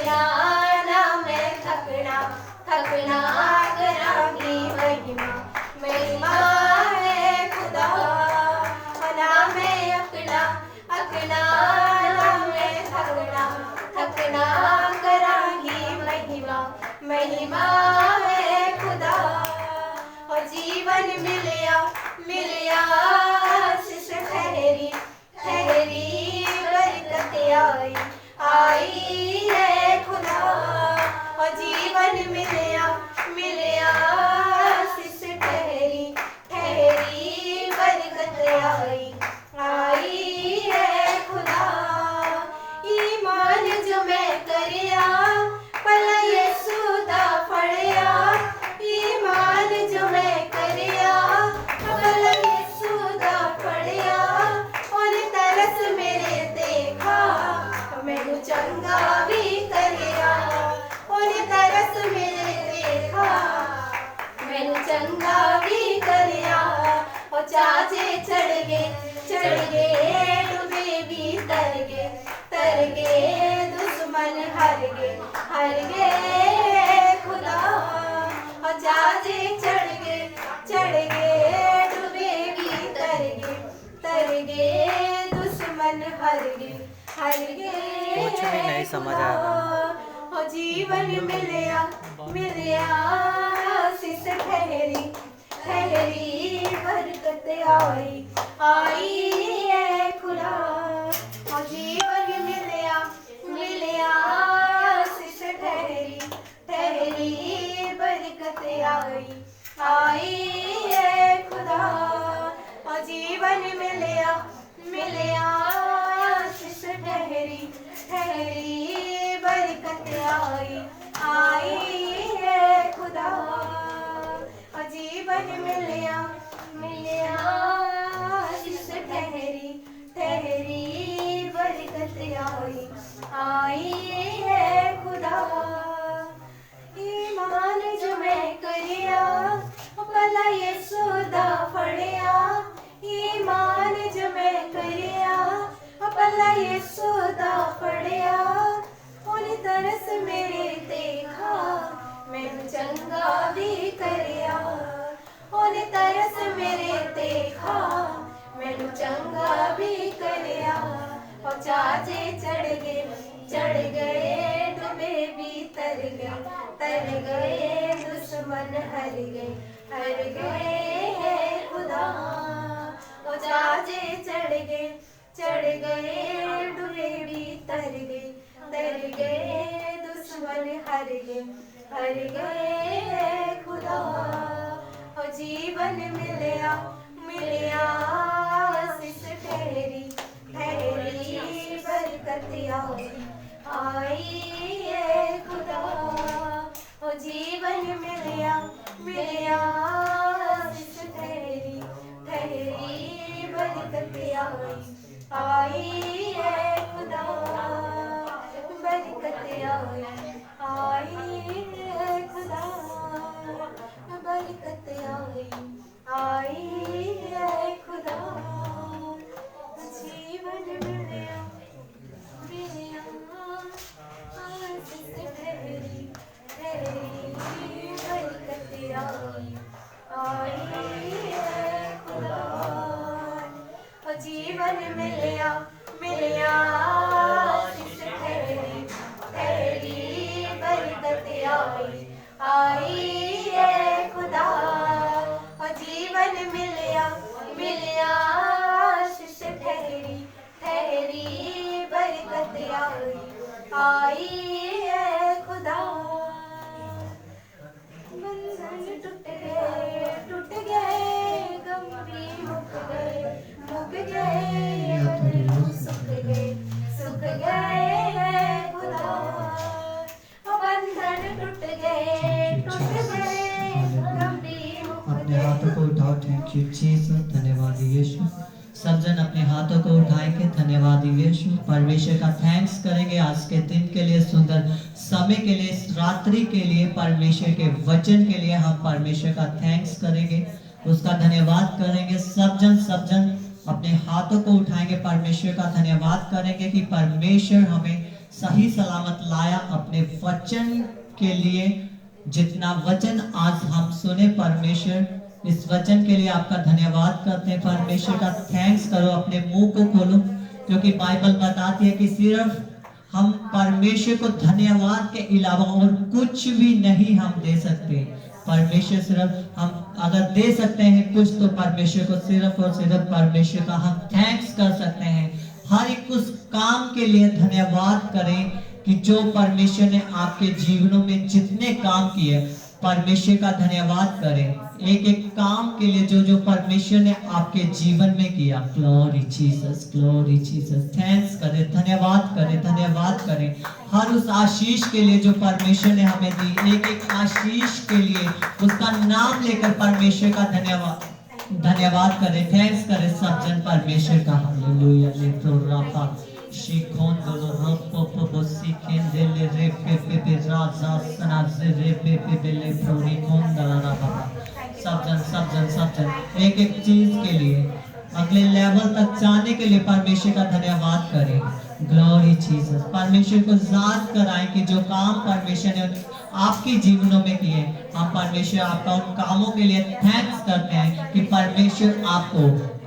थकना ना मैं थकना थकना करांगी महिमा महिमा है खुदा ना मैं अकना अकना ना मैं थकना थकना करांगी महिमा महिमा है खुदा और जीवन मिलया मिलया आशीष ठहरी ठहरी बरकत आई आई है खुदा और जीवन मिलया मिलया आशीष ठहरी ठहरी बरकत आई आई है खुदा ईमान जो मैं करिया भला यीशु दा फड़िया ईमान जो मैं करिया भला यीशु दा फड़िया और तरस मेरे देखा मैनू चंगा भी करिया और तरस मेरे देखा मैनू चंगा भी करिया और चाचे चढ़ गए डूबे भी तर गए दुश्मन हार गए खुदा और चाचे चढ़ गए डूबे भी तर गए दुश्मन हार गए कुछ भी नहीं समझ आया। और जीवन मिलया मिलया आशीष ठहरी ठहरी बरकत आई आई है खुदा और जीवन मिलया मिलया आशीष ठहरी ठहरी बरकत आई आई है खुदा और जीवन मिलया मिलया आशीष ठहरी ठहरी बरकत आई आई है खुदा और जीवन मिलया मिलया आशीष ठहरी ठहरी बरकत आई है खुदा ईमान जो मैं करिया भला यीशु दा फड़िया ईमान जो मैं करिया भला यीशु दा फड़िया उन तरस मेरे देखा मैनू चंगा भी करिया उन तरस मेरे देखा मैनू चंगा भी करिया और चाचे चढ़ गए डूबे भी तर गए दुश्मन हर गए खुदा और चाचे चढ़ गए डूबे भी तर गए दुश्मन हर गए खुदा और जीवन मिलया मिलया आशीष ठहरी ठहरी बरकत आई है खुदा और जीवन मिलया मिलया आशीष ठहरी ठहरी बरकत आई है खुदा बरकत आई है खुदा बरकत आई है खुदा जीवन मिलया मिलया आशीष ठहरी ठहरी बरकत आई है खुदा और जीवन मिलया मिलया आशीष ठहरी ठहरी बरकत आई है खुदा और जीवन मिलया मिलया आशीष ठहरी ठहरी बरकत आई है खुदा बंधन टूट गए गम भी मुक गए सुख गए खुदा बंधन टूट गए गम भी मुक अपने हाथों को उठाओ। थैंक यू जीसस, धन्यवाद यीशु। सब जन अपने हाथों को उठाएंगे। धन्यवाद यीशु। परमेश्वर का थैंक्स करेंगे आज के दिन के लिए, सुंदर समय के लिए, इस रात्रि के लिए, परमेश्वर के वचन के लिए हम परमेश्वर का थैंक्स करेंगे, उसका धन्यवाद करेंगे। सब जन अपने हाथों को उठाएंगे, परमेश्वर का धन्यवाद करेंगे कि परमेश्वर हमें सही सलामत लाया अपने वचन के लिए। जितना वचन आज हम सुने परमेश्वर, इस वचन के लिए आपका धन्यवाद करते हैं परमेश्वर का। थैंक्स करो, अपने मुंह को खोलो, क्योंकि बाइबल बताती है कि सिर्फ हम परमेश्वर को धन्यवाद के अलावा और कुछ भी नहीं हम दे सकते। परमेश्वर सिर्फ हम अगर दे सकते हैं कुछ, तो परमेश्वर को सिर्फ और सिर्फ परमेश्वर का हम थैंक्स कर सकते हैं। हर एक उस काम के लिए धन्यवाद करें कि जो परमेश्वर ने आपके जीवनों में जितने काम किए, परमेश्वर का धन्यवाद करें। एक एक काम के लिए जो जो परमेश्वर ने आपके जीवन में किया। Glory Jesus, glory Jesus. Thanks करें, धन्यवाद करें, धन्यवाद करें हर उस आशीष के लिए जो परमेश्वर ने हमें दी। एक एक आशीष के लिए उसका नाम लेकर परमेश्वर का धन्यवाद करें, थैंक्स करें सब जन परमेश्वर का। हालेलुया। ले प्रोरापा शिकोन दो रोपो बोसी केंदेले रे पे पे राजा सना रे पे पे ले प्रोरी कोन दलारा बाबा। सब जन एक एक चीज के लिए, अगले लेवल तक जाने के लिए परमेश्वर का धन्यवाद करें। Glory Jesus. परमेश्वर को याद कराएं कि जो काम परमेश्वर ने आपके जीवनों में किए, हम परमेश्वर आपका उन कामों के लिए थैंक्स करते हैं कि परमेश्वर आपको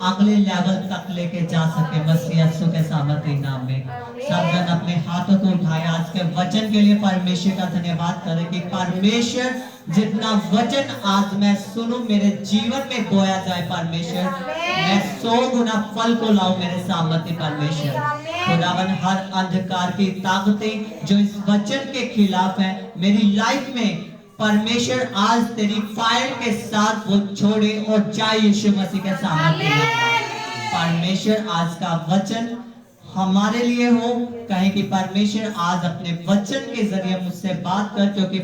अगले लेवल तक लेके जा सके मसीह यीशु के सामर्थ्य नाम में। सब जन अपने हाथों को उठाए, आज के वचन के लिए परमेश्वर का धन्यवाद करें कि परमेश्वर जितना वचन आज मैं सुनूं मेरे जीवन में बोया जाए, परमेश्वर मैं 100 गुना फल को लाऊं मेरे सामर्थ्य परमेश्वर। खुदावन हर अंधकार की ताकतें जो इस वचन के खिलाफ है मेरी लाइफ में, परमेश्वर आज तेरी फायर के साथ वो छोड़े और जाए यीशु मसीह के सामने। परमेश्वर आज का वचन हमारे लिए हो, कहे कि परमेश्वर आज अपने वचन के जरिए मुझसे बात कर, क्योंकि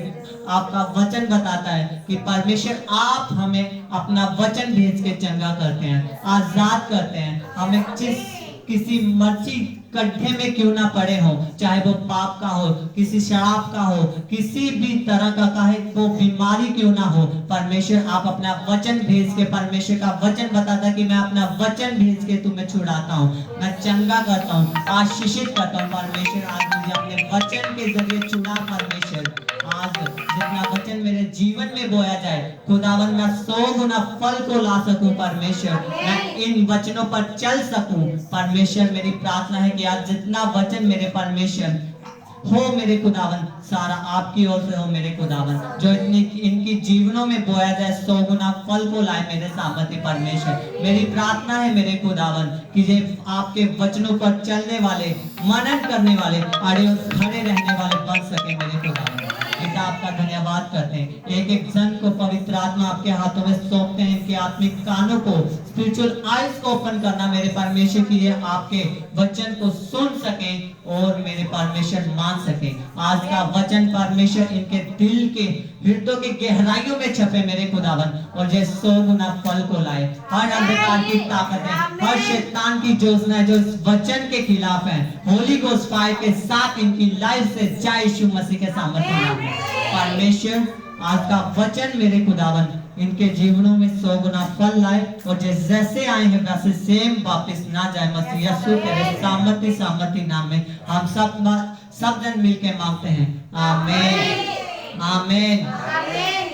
आपका वचन बताता है कि परमेश्वर आप हमें अपना वचन भेज के चंगा करते हैं, आजाद करते हैं। हमें किसी मर्जी गड्ढे में क्यों ना पड़े हो, चाहे वो पाप का हो, किसी शराब का हो, किसी भी तरह का काहे वो बीमारी क्यों ना हो, परमेश्वर आप अपना वचन भेज के, परमेश्वर का वचन बताता कि मैं अपना वचन भेज के तुम्हें छुड़ाता हूँ, मैं चंगा करता हूँ, आशीषित करता हूँ। परमेश्वर आज मुझे अपने वचन के जरिए चुना। परमेश्वर आज जितना वचन मेरे जीवन में बोया जाए, खुदावन मैं 100 गुना फल को ला सकूं। परमेश्वर मैं इन वचनों पर चल सकूं। परमेश्वर मेरी प्रार्थना है कि आज जितना वचन मेरे परमेश्वर हो मेरे खुदावन, सारा आपकी ओर से हो मेरे खुदावन, जो इतनी इनकी जीवनों में बोया जाए 100 गुना फल को लाए मेरे सामर्थ्य परमेश्वर। मेरी प्रार्थना है मेरे खुदावन कि ये आपके वचनों पर चलने वाले, मनन करने वाले, अड़े और खड़े रहने वाले बन सके मेरे खुदावन। पिता आपका धन्यवाद करते हैं। एक एक जन को पवित्र आत्मा आपके हाथों में सौंपते हैं, इनके आत्मिक कानों को, स्पिरिचुअल आईज को ओपन करना मेरे परमेश्वर की, ये आपके वचन को सुन सकें और मेरे परमेश्वर मान सके। आज का वचन परमेश्वर इनके दिल के हृदयों के गहराइयों में छपे मेरे खुदावन, और ये 100 गुना फल को लाए। हर अंधकार की ताकतें, हर शैतान की योजना जो इस वचन के खिलाफ है, होली गोस्ट फायर के साथ इनकी लाइफ से जाए यीशु मसीह के सामने। परमेश्वर आज का वचन मेरे खुदावन इनके जीवनों में 100 गुना फल लाए, और जैसे आए हैं वैसे सेम वापस ना जाए मसीह यीशु के सामर्थ्य नाम में हम सब जन मिलके मांगते हैं। आमीन, आमीन,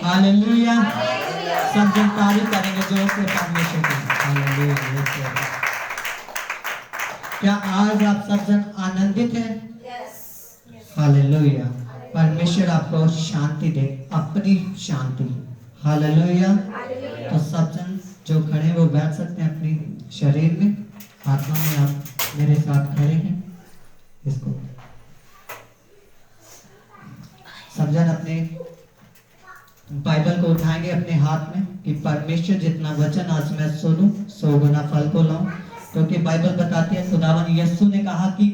हालेलुया। सब जन तारीफ करेंगे जोर से परमेश्वर की। हालेलुया। क्या आज आप सब जन आनंदित हैं? हालेलुया। परमेश्वर आपको शांति दे, अपनी शांति। हालेलुया। तो सब जन जो खड़े वो बैठ सकते हैं अपनी शरीर में, आत्मा में आप मेरे साथ खड़े हैं। इसको सब जन अपने बाइबल को उठाएंगे अपने हाथ में कि परमेश्वर जितना वचन आज मैं सुनूं 100 गुना फल को लाऊं, क्योंकि बाइबल बताती है खुदावन यीशु ने कहा कि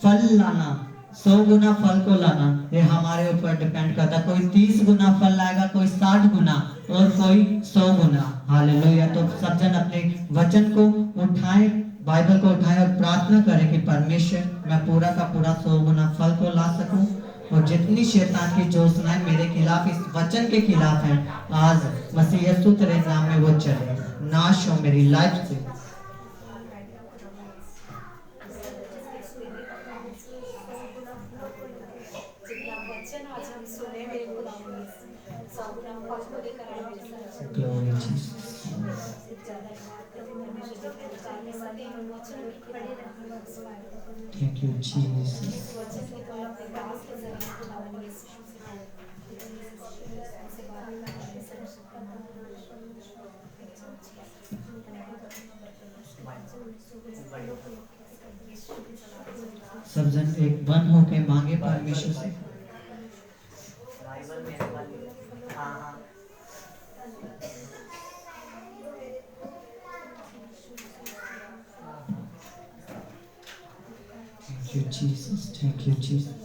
फल लाना, 100 गुना फल को लाना, ये हमारे ऊपर डिपेंड करता है। कोई 30 गुना फल लाएगा, कोई 60 गुना और कोई 100 गुना। हालेलुया। तो सब जन अपने वचन को उठाएं, बाइबल को उठाएं और प्रार्थना करें कि परमेश्वर मैं पूरा का पूरा 100 गुना फल को ला सकूं, और जितनी शैतान की योजनाएं मेरे खिलाफ, इस वचन के खिलाफ हैं, आज मसीह यीशु तेरे नाम में वो चले, नाश हो मेरी लाइफ से। जितना वचन आज हम सुने मेरे खुदावन यीशु, सब हम पल को लेकर आए मेरे साथ। Glory Jesus. ज़्यादा प्रभु परमेश्वर जितने विचारने वाले हैं वचन में खड़े रहना बस। Thank you Jesus. इस वचन की तो अपने दास के जरिए खुदावन यीशु से बात करने से सब जन एक बन होके मांगे परमेश्वर से। Thank you Jesus. Thank you Jesus.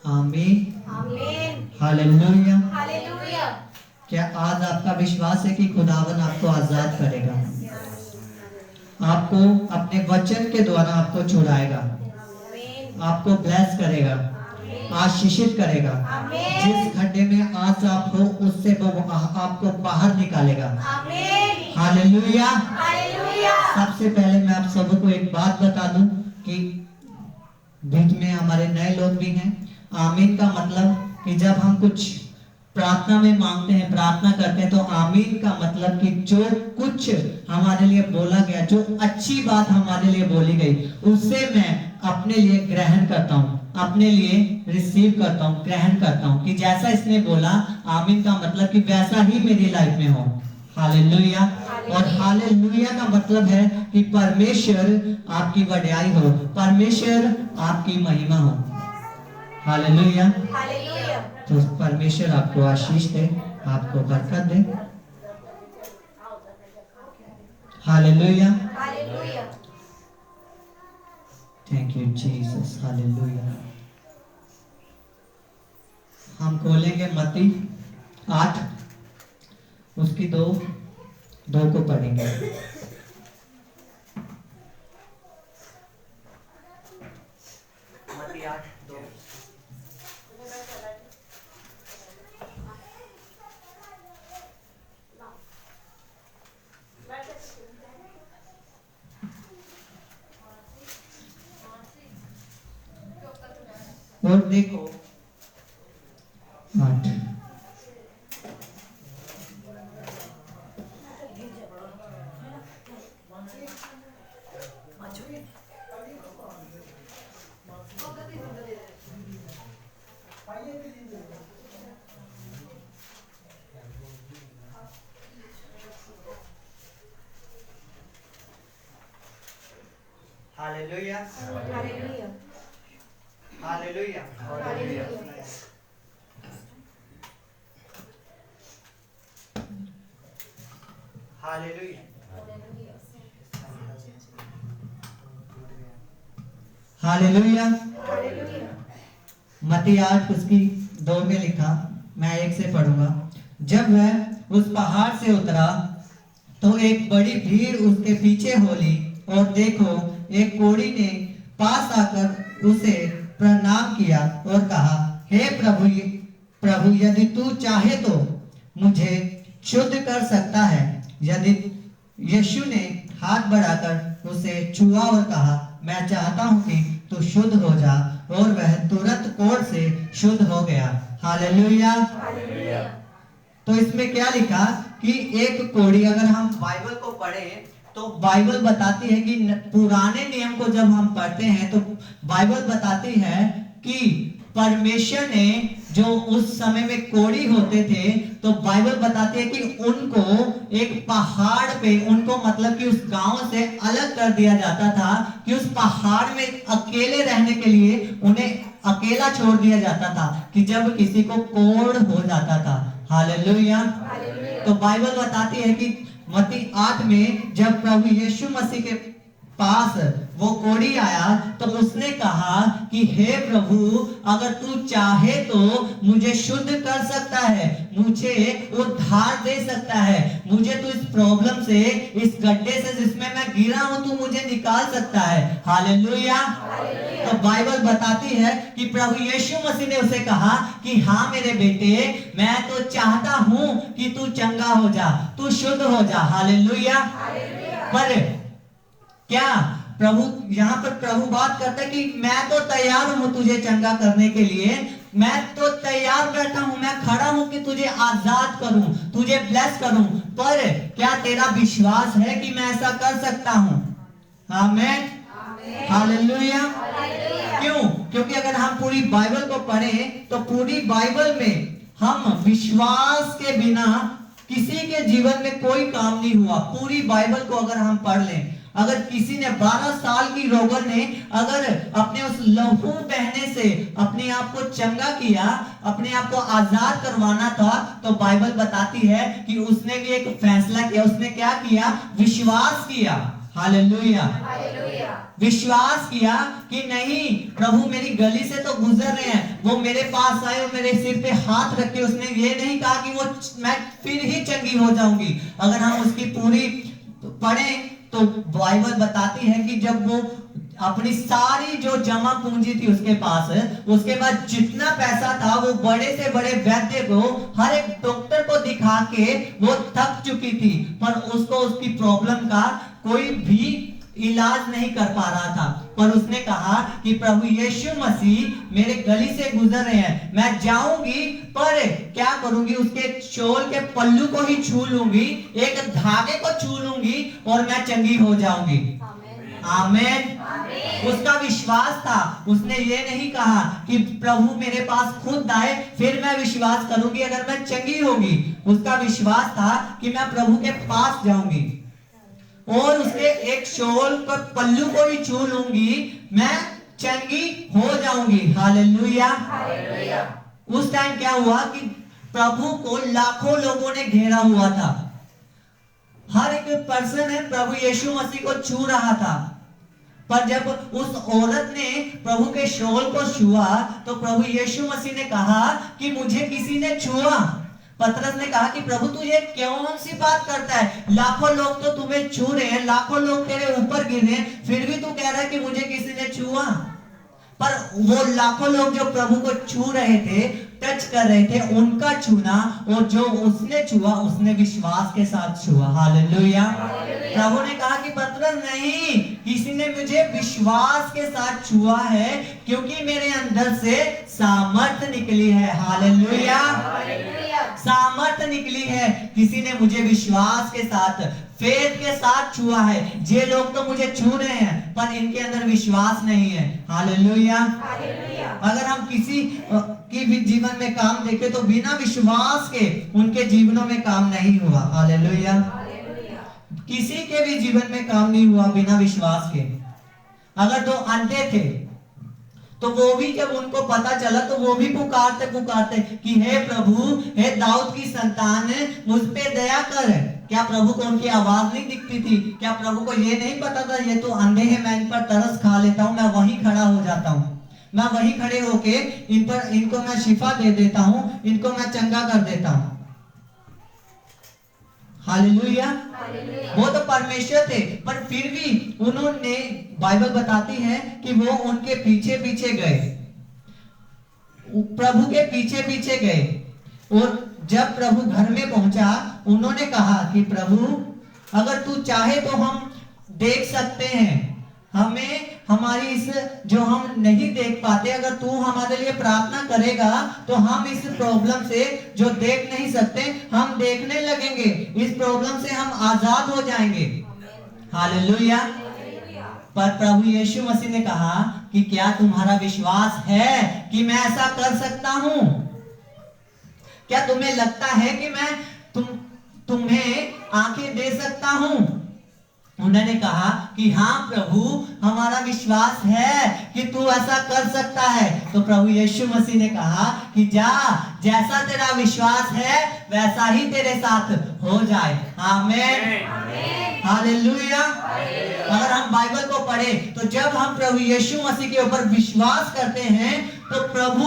आमीन। आमीन। हालेलुया। हालेलुया। क्या आज आपका विश्वास है कि खुदावन आपको आजाद करेगा, आपको अपने वचन के द्वारा आपको छुड़ाएगा, आपको ब्लेस करेगा, आशीषित करेगा। जिस खड्डे में आज आप हो उससे वो आपको बाहर निकालेगा। हालेलुया। सबसे पहले मैं आप सबको एक बात बता दूं कि बीच में हमारे नए लोग भी हैं। आमीन का मतलब कि जब हम कुछ प्रार्थना में मांगते हैं, प्रार्थना करते हैं, तो आमीन का मतलब कि जो कुछ हमारे लिए बोला गया, जो अच्छी बात हमारे लिए बोली गई, उससे मैं अपने लिए ग्रहण करता हूँ, अपने लिए रिसीव करता हूँ, ग्रहण करता हूँ कि जैसा इसने बोला, आमीन का मतलब कि वैसा ही मेरी लाइफ में हो। हालेलुया। और हालेलुया का मतलब है कि परमेश्वर आपकी वड्याई हो, परमेश्वर आपकी महिमा हो। हालेलुया। हालेलुया। तो परमेश्वर आपको आशीष दे, आपको बरकत दे। Hallelujah. Hallelujah. Thank you Jesus. Hallelujah. हम खोलेंगे मत्ती 8, उसकी 2 को पढ़ेंगे। मत्ती 8:2। और देखो 8, hallelujah. Hallelujah. Hallelujah. Hallelujah. Hallelujah. Hallelujah. Hallelujah. मत्ती 8 उसकी 2 में लिखा, मैं 1 से पढ़ूंगा। जब वह उस पहाड़ से उतरा तो एक बड़ी भीड़ उसके पीछे हो ली, और देखो एक कोढ़ी ने पास आकर उसे प्रणाम किया और कहा, हे प्रभु यदि तू चाहे तो मुझे शुद्ध कर सकता है। यदि यीशु ने हाथ बढ़ाकर उसे छुआ और कहा, मैं चाहता हूं कि तू शुद्ध हो जा, और वह तुरंत कोढ़ से शुद्ध हो गया। हालेलुया। हालेलुया। तो इसमें क्या लिखा कि एक कोढ़ी, अगर हम बाइबल को पढ़े तो बाइबल बताती है कि पुराने नियम को जब हम पढ़ते हैं तो बाइबल बताती है कि परमेश्वर ने जो उस समय में कोढ़ी होते थे, तो बाइबल बताती है कि उनको एक पहाड़ पे, उनको मतलब कि उस गांव से अलग कर दिया जाता था, कि उस पहाड़ में अकेले रहने के लिए उन्हें अकेला छोड़ दिया जाता था, कि जब किसी को कोढ़ हो जाता था। हालेलुया। तो बाइबल बताती है कि मत्ती 8 में जब प्रभु यीशु मसीह के पास वो कोढ़ी आया तो उसने कहा कि हे प्रभु, अगर तू चाहे तो मुझे शुद्ध कर सकता है, मुझे उद्धार दे सकता है, मुझे तो इस प्रॉब्लम से, इस गड्ढे से जिसमें मैं गिरा हूं, तू मुझे निकाल सकता है। हालेलुया। तो बाइबल बताती है कि प्रभु यीशु मसीह ने उसे कहा कि हाँ मेरे बेटे, मैं तो चाहता हूं कि तू चंगा हो जा, तू शुद्ध हो जा। हालेलुया। पर क्या प्रभु यहाँ पर प्रभु बात करता है कि मैं तो तैयार हूं तुझे चंगा करने के लिए, मैं तो तैयार बैठा हूं, मैं खड़ा हूं कि तुझे आजाद करूं, तुझे ब्लेस करूं, पर क्या तेरा विश्वास है कि मैं ऐसा कर सकता हूं? आमीन। हालेलुया। क्यों? क्योंकि अगर हम पूरी बाइबल को पढ़ें तो पूरी बाइबल में हम विश्वास के बिना किसी के जीवन में कोई काम नहीं हुआ। पूरी बाइबल को अगर हम पढ़ लें, अगर किसी ने 12 साल की रोगन ने अगर अपने उस लहू बहने से अपने आप को चंगा किया, अपने आप को आजाद करवाना था, तो बाइबल बताती है कि उसने भी एक फैसला किया। उसने क्या किया? विश्वास किया। हालेलुया। विश्वास किया कि नहीं, प्रभु मेरी गली से तो गुजर रहे हैं, वो मेरे पास आए और मेरे सिर पे हाथ रखे। उसने ये नहीं कहा कि वो मैं फिर ही चंगी हो जाऊंगी। अगर हम उसकी पूरी पढ़ें तो बाइबल बताती है कि जब वो अपनी सारी जो जमा पूंजी थी उसके पास, उसके बाद जितना पैसा था वो बड़े से बड़े वैद्य को, हर एक डॉक्टर को दिखा के वो थक चुकी थी, पर उसको उसकी प्रॉब्लम का कोई भी इलाज नहीं कर पा रहा था। पर उसने कहा कि प्रभु यीशु मसीह मेरे गली से गुजर रहे हैं, मैं जाऊंगी, पर क्या करूंगी? उसके चोल के पल्लू को ही छू लूंगी, एक धागे को छू लूंगी और मैं चंगी हो जाऊंगी। आमीन। उसका विश्वास था। उसने ये नहीं कहा कि प्रभु मेरे पास खुद आए फिर मैं विश्वास करूंगी अगर मैं चंगी होगी। उसका विश्वास था कि मैं प्रभु के पास जाऊंगी और उसके एक शोल पर पल्लू को ही छू लूंगी, मैं चंगी हो जाऊंगी। हालेलुया। उस टाइम क्या हुआ कि प्रभु को लाखों लोगों ने घेरा हुआ था। हर एक पर्सन है प्रभु यीशु मसीह को छू रहा था, पर जब उस औरत ने प्रभु के शोल को छुआ तो प्रभु यीशु मसीह ने कहा कि मुझे किसी ने छुआ। पतरस ने कहा कि प्रभु तू ये कौन सी बात करता है? लाखों लोग तो तुम्हें छू रहे हैं, लाखों लोग तेरे ऊपर गिर रहे हैं, फिर भी तू कह रहा है कि मुझे किसी ने छुआ। पर वो लाखों लोग जो प्रभु को छू रहे थे, टच कर रहे थे, उनका छूना, और जो उसने छुआ उसने विश्वास के साथ छुआ। हालेलुया। प्रभु ने कहा कि पतरस नहीं, किसी ने मुझे विश्वास के साथ छुआ है क्योंकि मेरे अंदर से सामर्थ निकली है। हालेलुया। सामर्थ निकली है। किसी ने मुझे विश्वास के साथ, फेथ के साथ छुआ है। ये लोग तो मुझे छू रहे हैं पर इनके अंदर विश्वास नहीं है। हालेलुया। अगर हम किसी की भी जीवन में काम देखें तो बिना विश्वास के उनके जीवनों में काम नहीं हुआ। हालेलुया। किसी के भी जीवन में काम नहीं हुआ बिना विश्वास के। अगर दो अंधे थे तो वो भी जब उनको पता चला तो वो भी पुकारते पुकारते कि हे प्रभु, हे दाऊद की संतान, मुझ पे दया कर। क्या प्रभु को उनकी आवाज नहीं दिखती थी? क्या प्रभु को ये नहीं पता था ये तो अंधे हैं, मैं इन पर तरस खा लेता हूँ, मैं वहीं खड़ा हो जाता हूँ, मैं वहीं खड़े होके इनको मैं शिफा दे देता हूँ, इनको मैं चंगा कर देता हूँ। हालेलुया। वो तो परमेश्वर थे, पर फिर भी उन्होंने, बाइबल बताती है कि वो उनके पीछे पीछे गए, प्रभु के पीछे पीछे गए, और जब प्रभु घर में पहुंचा उन्होंने कहा कि प्रभु अगर तू चाहे तो हम देख सकते हैं, हमें हमारी इस जो हम नहीं देख पाते, अगर तू हमारे लिए प्रार्थना करेगा तो हम इस प्रॉब्लम से जो देख नहीं सकते हम देखने लगेंगे, इस प्रॉब्लम से हम आजाद हो जाएंगे। हालेलुया। पर प्रभु यीशु मसीह ने कहा कि क्या तुम्हारा विश्वास है कि मैं ऐसा कर सकता हूं? क्या तुम्हें लगता है कि मैं तुम्हें आंखें दे सकता हूं? उन्होंने कहा कि हाँ प्रभु, हमारा विश्वास है कि तू ऐसा कर सकता है। तो प्रभु यीशु मसीह ने कहा कि जा, जैसा तेरा विश्वास है वैसा ही तेरे साथ हो जाए। आमीन, हालेलुया। अगर हम बाइबल को पढ़े तो जब हम प्रभु यीशु मसीह के ऊपर विश्वास करते हैं तो प्रभु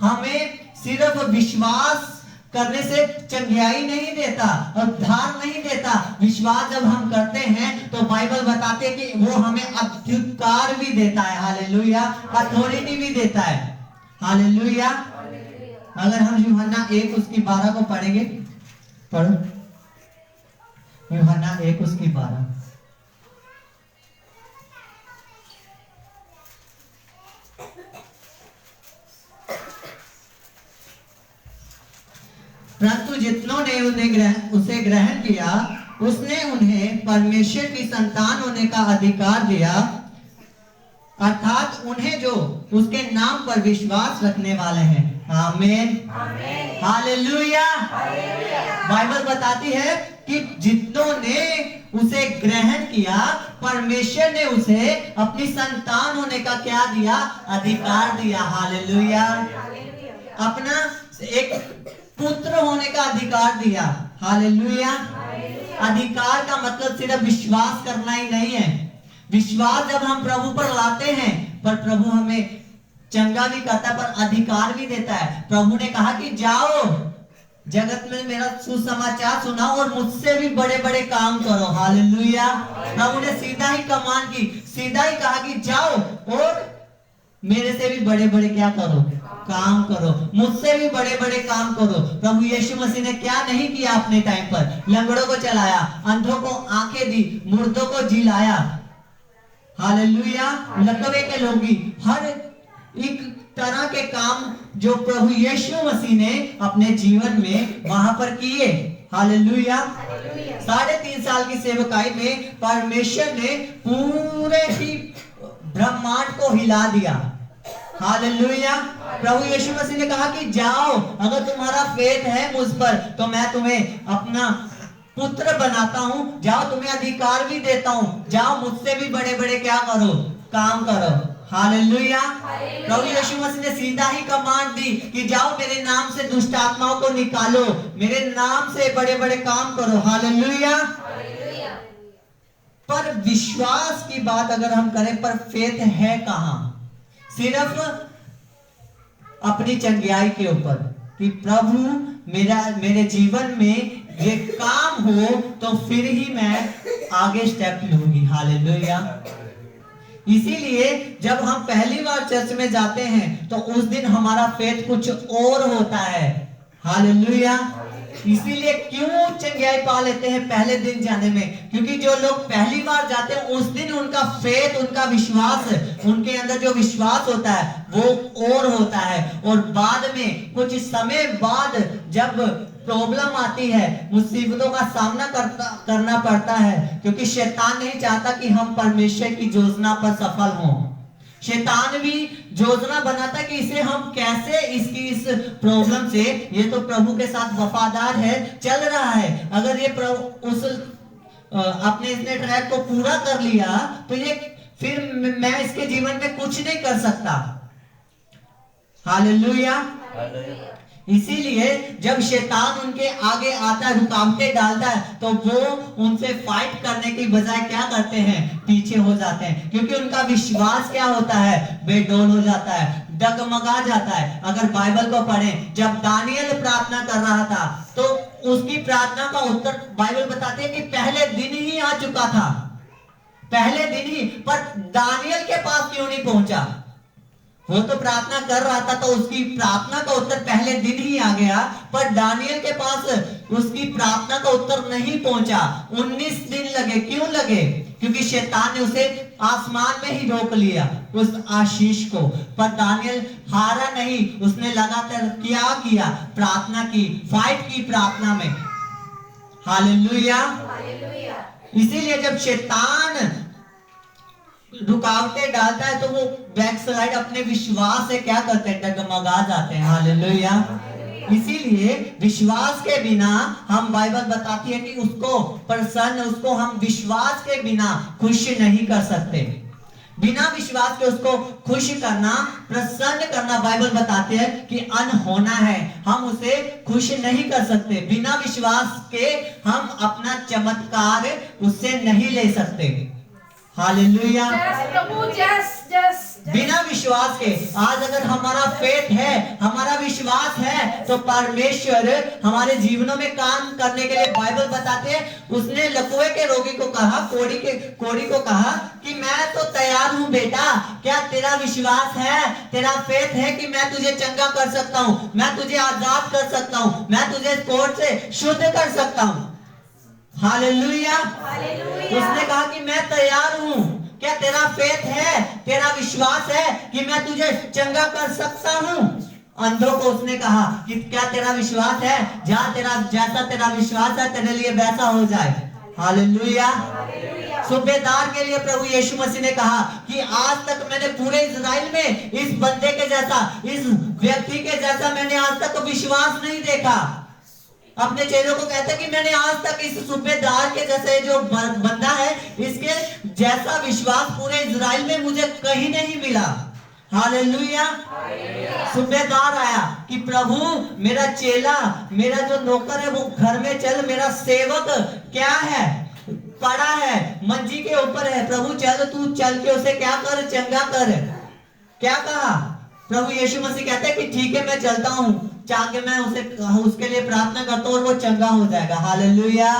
हमें सिर्फ विश्वास करने से चंगियाई नहीं देता और उद्धार नहीं देता। विश्वास जब हम करते हैं तो बाइबल बताते हैं कि वो हमें अधिकार भी देता है। हालेलुया, अथॉरिटी भी देता है। हालेलुया। अगर हम यूहन्ना 1 उसकी 12 को पढ़ेंगे, पढ़ो यूहन्ना 1 उसकी 12। परंतु जितनों ने उसे ग्रहण किया उसने उन्हें परमेश्वर की संतान होने का अधिकार दिया, अर्थात उन्हें जो उसके नाम पर विश्वास रखने वाले हैं। आमीन, हालेलुया। बाइबल बताती है कि जितनों ने उसे ग्रहण किया परमेश्वर ने उसे अपनी संतान होने का क्या दिया? अधिकार दिया। हालेलुया। अपना एक पुत्र होने का अधिकार दिया। हालेलुया। अधिकार का मतलब सिर्फ विश्वास करना ही नहीं है। विश्वास जब हम प्रभु पर लाते हैं पर प्रभु हमें चंगा भी करता है पर अधिकार भी देता है। प्रभु ने कहा कि जाओ जगत में मेरा सुसमाचार सुनाओ और मुझसे भी बड़े बड़े काम करो। हालेलुया। प्रभु ने सीधा ही कमांड की, सीधा ही कहा कि जाओ और मेरे से भी बड़े बड़े क्या करो? काम करो, मुझसे भी बड़े बड़े काम करो। प्रभु यीशु मसीह ने क्या नहीं किया अपने टाइम पर? लंगड़ों को चलाया, अंधों को आंखें दी, मुर्दों को जिलाया। हालेलुया। लकवे के लोगी, हर एक तरह के काम जो प्रभु यीशु मसीह ने अपने जीवन में वहां पर किए। हालेलुया। 3.5 साल की सेवकाई में परमेश्वर ने पूरे ही ब्रह्मांड को हिला दिया। हालेलुया। प्रभु यीशु मसीह ने कहा कि जाओ, अगर तुम्हारा फेथ है मुझ पर तो मैं तुम्हें अपना पुत्र बनाता हूं। जाओ, तुम्हें अधिकार भी देता हूं। जाओ, मुझसे भी बड़े बड़े क्या करो? काम करो। हालेलुया। प्रभु यीशु मसीह ने सीधा ही कमांड दी कि जाओ मेरे नाम से दुष्ट आत्माओं को निकालो, मेरे नाम से बड़े बड़े काम करो। हालेलुया। पर विश्वास की बात अगर हम करें पर फेथ है कहां? सिर्फ अपनी चंगियाई के ऊपर कि प्रभु मेरे जीवन में ये काम हो तो फिर ही मैं आगे स्टेप लूंगी। हालेलुया। इसीलिए जब हम पहली बार चर्च में जाते हैं तो उस दिन हमारा फेथ कुछ और होता है। हालेलुया। इसीलिए क्यों चंगियाई पा लेते हैं पहले दिन जाने में? क्योंकि जो लोग पहली बार जाते हैं उस दिन उनका फेथ, उनका विश्वास, उनके अंदर जो विश्वास होता है वो और होता है। और बाद में कुछ समय बाद जब प्रॉब्लम आती है, मुसीबतों का सामना करना पड़ता है, क्योंकि शैतान नहीं चाहता कि हम परमेश्वर की योजना पर सफल हों। शैतान भी योजना बनाता कि इसे हम कैसे इसकी इस प्रॉब्लम से, ये तो प्रभु के साथ वफादार है, चल रहा है, अगर ये उस अपने इसने ट्रैक को पूरा कर लिया तो ये फिर मैं इसके जीवन में कुछ नहीं कर सकता। हालेलुया। इसीलिए जब शैतान उनके आगे आता है, रुकावटें डालता है, तो वो उनसे फाइट करने की बजाय क्या करते हैं? पीछे हो जाते हैं। क्योंकि उनका विश्वास क्या होता है? बेडौल हो जाता है, डगमगा जाता है। अगर बाइबल को पढ़ें, जब दानियल प्रार्थना कर रहा था तो उसकी प्रार्थना का उत्तर बाइबल बताते हैं कि पहले दिन ही आ चुका था। पहले दिन ही, पर दानियल के पास क्यों नहीं पहुंचा? वो तो प्रार्थना कर रहा था तो उसकी प्रार्थना का उत्तर पहले दिन ही आ गया, पर दानियल के पास उसकी प्रार्थना का उत्तर नहीं पहुंचा। 19 दिन लगे। क्यों लगे? क्योंकि शैतान ने उसे आसमान में ही रोक लिया, उस आशीष को। पर दानियल हारा नहीं, उसने लगातार क्या किया? प्रार्थना की, फाइट की प्रार्थना में। हालेलुया। इसीलिए जब शैतान रुकावटें डालता है तो वो बैकस्लाइड अपने विश्वास से क्या करते हैं? डगमगा जाते हैं। हालेलुया। इसीलिए विश्वास के बिना हम, बाइबल बताती है कि उसको प्रसन्न, उसको हम विश्वास के बिना खुश नहीं कर सकते। बिना विश्वास के उसको खुश करना, प्रसन्न करना, बाइबल बताते हैं कि अनहोना है। हम उसे खुश नहीं कर सकते। बिना विश्वास के हम अपना चमत्कार उससे नहीं ले सकते। हालेलुया। बिना विश्वास के, आज अगर हमारा फेथ है, हमारा विश्वास है, तो परमेश्वर हमारे जीवनों में काम करने के लिए, बाइबल बताते हैं, उसने लकवे के रोगी को कहा, कोढ़ी को कहा कि मैं तो तैयार हूं बेटा, क्या तेरा विश्वास है, तेरा फेथ है कि मैं तुझे चंगा कर सकता हूं, मैं तुझे आजाद कर सकता हूं, मैं तुझे कोढ़ से शुद्ध कर सकता हूं। हालेलुया। उसने कहा कि मैं तैयार हूं, क्या तेरा फेथ है, तेरा विश्वास है कि मैं तुझे चंगा कर सकता हूं। अंधों को उसने कहा कि क्या तेरा विश्वास है, जैसा तेरा विश्वास है तेरे लिए वैसा हो जाए। हालेलुया। सूबेदार के लिए प्रभु यीशु मसीह ने कहा कि आज तक मैंने पूरे इजराइल में इस बंदे के जैसा, इस व्यक्ति के जैसा मैंने आज तक विश्वास नहीं देखा। अपने चेलों को कहता है कि मैंने आज तक इस सूबेदार के जैसे जो बंदा है, इसके जैसा विश्वास पूरे इजराइल में मुझे कहीं नहीं मिला। हालेलुया। सूबेदार आया कि प्रभु मेरा चेला, मेरा जो नौकर है वो घर में चल, मेरा सेवक क्या है, पड़ा है, मंजी के ऊपर है, प्रभु चल, तू चल के उसे क्या कर, चंगा कर। क्या कहा? प्रभु यीशु मसीह कहते हैं कि ठीक है मैं चलता हूं, चाहे मैं उसके लिए प्रार्थना करता हूं और वो चंगा हो जाएगा। हालेलुया।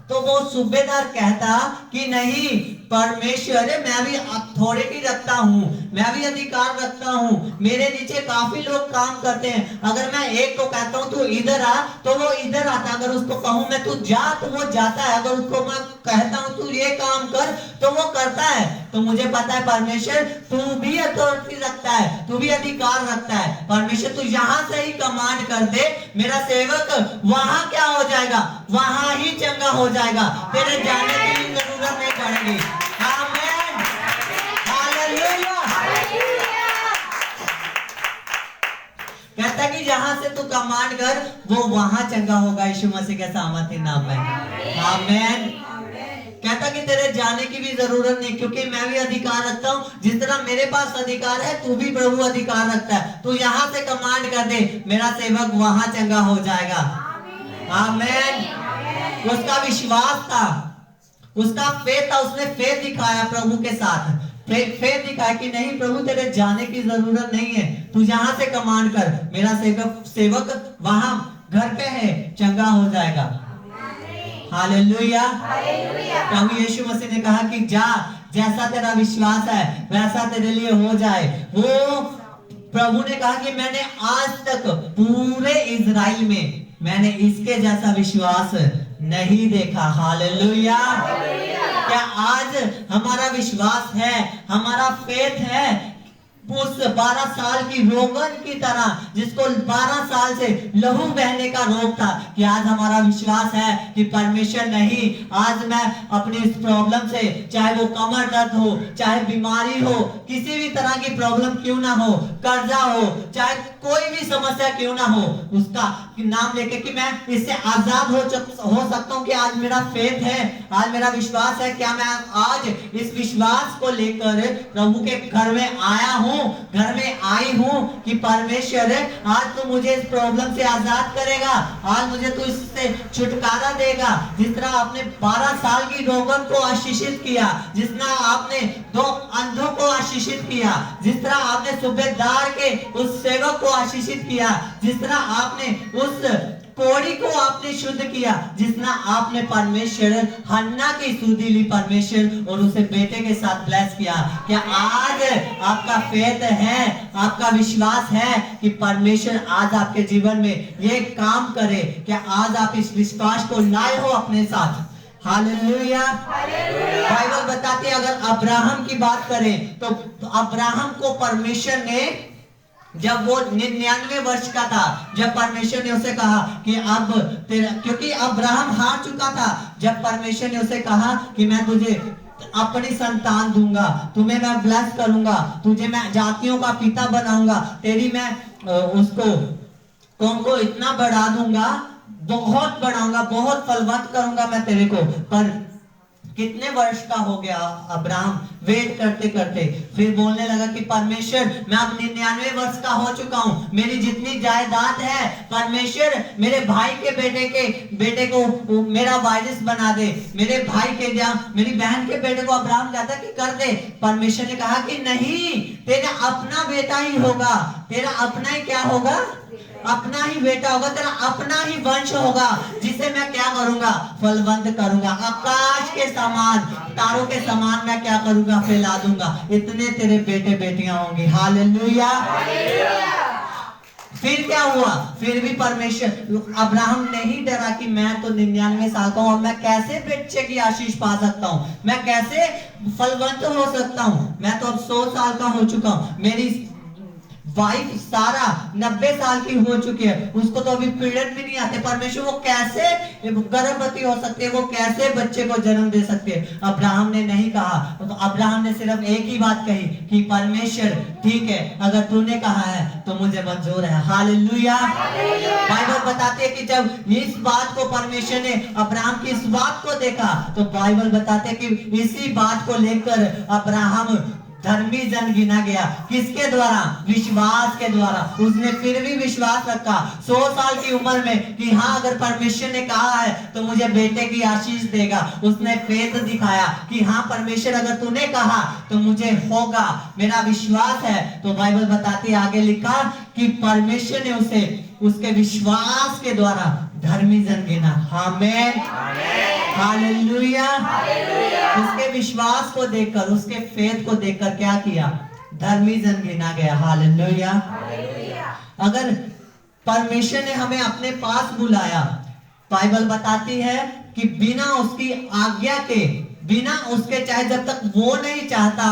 तो वो सूबेदार कहता कि नहीं परमेश्वर, मैं भी अथॉरिटी रखता हूँ, मैं भी अधिकार रखता हूँ, मेरे नीचे काफी लोग काम करते हैं, अगर मैं एक को कहता हूँ तू इधर आ तो वो इधर आता, अगर उसको कहूँ मैं तू जा तो वो जाता है, अगर उसको मैं कहता हूँ तू ये काम कर तो वो करता है। तो मुझे पता है परमेश्वर तू भी अथॉरिटी रखता है, तू भी अधिकार रखता है। परमेश्वर तू यहाँ से ही कमांड कर दे, मेरा सेवक वहां क्या हो जाएगा, वहां ही चंगा हो जाएगा, तेरे जाने की जरूरत नहीं पड़ेगी। आमीन। हालेलुया। कहता कि जहां से तू कमांड कर वो वहां चंगा होगा, यीशु मसीह के सामर्थ्य नाम में। आमीन। कहता कि तेरे जाने की भी जरूरत नहीं, क्योंकि मैं भी अधिकार रखता हूँ, जिस तरह मेरे पास अधिकार है तू भी प्रभु अधिकार रखता है, तू यहाँ से कमांड कर दे, मेरा सेवक वहां चंगा हो जाएगा। आमीन। उसका विश्वास था, उसका फेथ था, उसने फेथ दिखाया प्रभु के साथ, फेथ दिखाया कि नहीं प्रभु तेरे जाने की जरूरत नहीं है, तू यहाँ से कमांड कर, मेरा सेवक वहां घर पे है, चंगा हो जाएगा। हालेलुया। प्रभु यीशु मसीह ने कहा कि जा, जैसा तेरा विश्वास है वैसा तेरे लिए हो जाए। वो प्रभु ने कहा कि मैंने आज तक पूरे इजराइल में मैंने इसके जैसा विश्वास नहीं देखा। हालेलुया। क्या आज हमारा विश्वास है, हमारा फेथ है उस 12 साल की रोगन की तरह, जिसको 12 साल से लहू बहने का रोग था, कि आज हमारा विश्वास है कि परमेश्वर नहीं, आज मैं अपनी इस प्रॉब्लम से, चाहे वो कमर दर्द हो, चाहे बीमारी हो, किसी भी तरह की प्रॉब्लम क्यों ना हो, कर्जा हो, चाहे कोई भी समस्या क्यों ना हो, उसका नाम लेके कि मैं इससे आजाद हो सकता हूँ, कि आज मेरा फेथ है, आज मेरा विश्वास है। क्या मैं आज इस विश्वास को लेकर प्रभु के घर में आया हूँ, घर में आई हूँ कि परमेश्वर आज तू मुझे इस प्रॉब्लम से आजाद करेगा, आज मुझे तू इससे छुटकारा देगा। जिस तरह आपने 12 साल की रोगन को आशीषित किया, जिस तरह आपने 2 अंधों को आशीषित किया, जिस तरह आपने सूबेदार के उस सेवक को आशीषित किया, जिस तरह आपने उस कोढ़ी को आपने शुद्ध किया, जिस तरह आपने परमेश्वर हन्ना की सुधि ली परमेश्वर और उसे बेटे के साथ ब्लेस किया। क्या आज आपका फेथ है, आपका विश्वास है कि परमेश्वर आज आपके जीवन में ये काम करे? क्या आज आप इस विश्वास को लाए हो अपने साथ? हालेलुया। बाइबल बताती है, अगर अब्राहम की बात करें तो अब्राहम को परमेश्वर ने, जब वो 99 वर्ष का था, जब परमेश्वर ने उसे कहा कि अब तेरा, क्योंकि अब्राहम हार चुका था, जब परमेश्वर ने उसे कहा कि मैं तुझे अपनी संतान दूंगा, तुम्हें मैं ब्लेस करूंगा, तुझे मैं जातियों का पिता बनाऊंगा, तेरी मैं उसको कौम को इतना बढ़ा दूंगा, बहुत बढ़ाऊंगा, बहुत फलवंत करूंगा मैं तेरे को। पर कितने वर्ष का हो गया अब्राहम वेट करते करते, फिर बोलने लगा कि परमेश्वर मैं अब 99 वर्ष का हो चुका हूँ, मेरी जितनी जायदाद है परमेश्वर मेरे भाई के बेटे को मेरा वारिस बना दे, मेरे भाई के या मेरी बहन के बेटे को अब्राहम कहता कि कर दे। परमेश्वर ने कहा कि नहीं, तेरा अपना बेटा ही होगा, तेरा अपना ही क्या होगा, अपना ही बेटा होगा, तेरा अपना ही वंश होगा, जिसे मैं क्या करूंगा, फलवंत करूंगा, आकाश के समान तारों के समान मैं क्या करूंगा, फैला दूंगा, इतने तेरे बेटे बेटियां होंगी। हालेलुया। फिर क्या हुआ, फिर भी परमेश्वर, अब्राहम नहीं डरा कि मैं तो 99 साल का हूं और मैं कैसे बच्चे की आशीष पा सकता हूं, मैं कैसे फलवंत हो सकता हूं, मैं तो अब 100 साल का हो चुका हूं, मेरी वाइफ सारा 90 साल की हो चुकी है, उसको तो अभी पीरियड भी नहीं आते, परमेश्वर वो कैसे गर्भवती हो सकती है, वो कैसे बच्चे को जन्म दे सकते हैं। अब्राहम ने नहीं कहा, तो अब्राहम ने सिर्फ एक ही बात कही कि परमेश्वर ठीक है, अगर तूने कहा है तो मुझे मंजूर है। हालेलुया। बाइबल बताती है कि जब इस बात को परमेश्वर ने अब्राहम की इस बात को देखा, तो बाइबल बताते हैं कि इसी बात को लेकर अब्राहम धर्मी जन गिना गया। किसके द्वारा, विश्वास के द्वारा। उसने फिर भी विश्वास रखा 100 साल की उम्र में कि हाँ अगर परमेश्वर ने कहा है तो मुझे बेटे की आशीष देगा। उसने फेथ दिखाया कि हाँ परमेश्वर अगर तूने कहा तो मुझे होगा, मेरा विश्वास है। तो बाइबल बताती है, आगे लिखा कि परमेश्वर ने उसे उसके विश्वास के द्वारा धर्मी जन गिना। आमीन, हालेलुया। उसके विश्वास को देखकर, उसके फेथ को देखकर क्या किया, धर्मी जन गिना गया। हालेलुया। अगर परमेश्वर ने हमें अपने पास बुलाया, बाइबल बताती है कि बिना उसकी आज्ञा के, बिना उसके, चाहे जब तक वो नहीं चाहता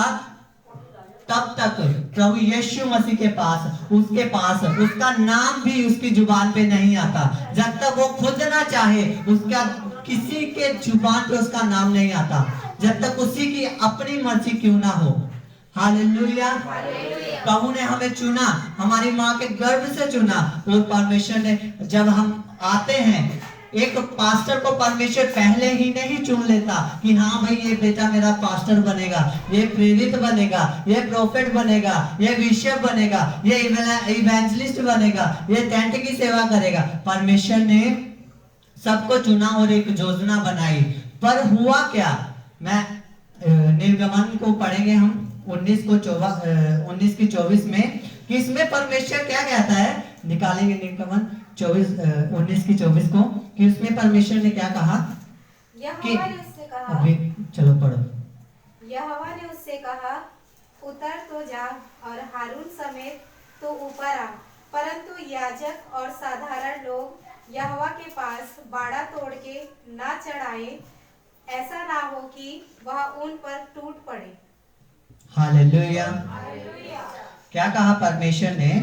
तब तक प्रभु यीशु मसीह के पास, उसके पास उसका नाम भी उसकी जुबान पे नहीं आता। जब तक वो खुद ना चाहे, उसका किसी के जुबान पे उसका नाम नहीं आता, जब तक उसी की अपनी मर्जी क्यों ना हो। हालेलुया। प्रभु ने हमें चुना, हमारी माँ के गर्भ से चुना। और परमेश्वर ने, जब हम आते हैं, एक पास्टर को परमेश्वर पहले ही नहीं चुन लेता कि हाँ भाई ये बेटा मेरा पास्टर बनेगा, ये प्रेरित बनेगा, ये प्रोफेट बनेगा, ये बिशप बनेगा, ये इवेंजलिस्ट बनेगा, ये टेंट की सेवा करेगा। परमेश्वर ने सबको चुना और एक योजना बनाई। पर हुआ क्या, मैं निर्गमन को पढ़ेंगे हम 19 की 24 में, कि इसमें परमेश्वर क्या कहता है, निकालेंगे निर्गमन 19 की 24 को, कि उसमें परमेश्वर ने क्या कहा कि अभी चलो पढ़ो। यहोवा ने उससे कहा, उतर तो जा और हारून समेत तो ऊपर आ, परंतु याजक और साधारण लोग यहोवा के पास बाड़ा तोड़ के ना चढ़ाए, ऐसा ना हो कि वह उन पर टूट पड़े। हालेलुया। क्या कहा परमेश्वर ने,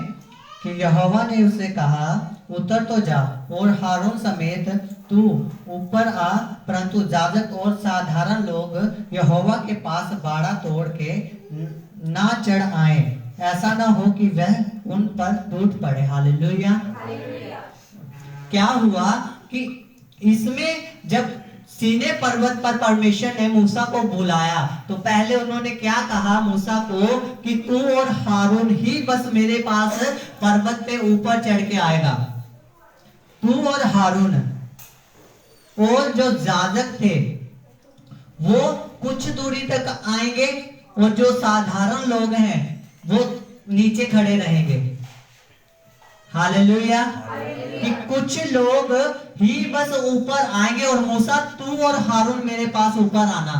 कि यहोवा ने उसे कहा उतर तो जा और हारून समेत तू ऊपर आ, परंतु याजक और साधारण लोग यहोवा के पास बाड़ा तोड़ के ना चढ़ आए, ऐसा ना हो कि वह उन पर टूट पड़े। हालेलुया। क्या हुआ कि इसमें जब सीने पर्वत पर परमेश्वर ने मूसा को बुलाया, तो पहले उन्होंने क्या कहा मूसा को कि तू और हारून ही बस मेरे पास पर्वत पे ऊपर चढ़ के आएगा, तू और हारून। और जो याजक थे वो कुछ दूरी तक आएंगे और जो साधारण लोग हैं वो नीचे खड़े रहेंगे। हालेलुया। कि कुछ लोग ही बस ऊपर आएंगे और मूसा तू और हारून मेरे पास ऊपर आना।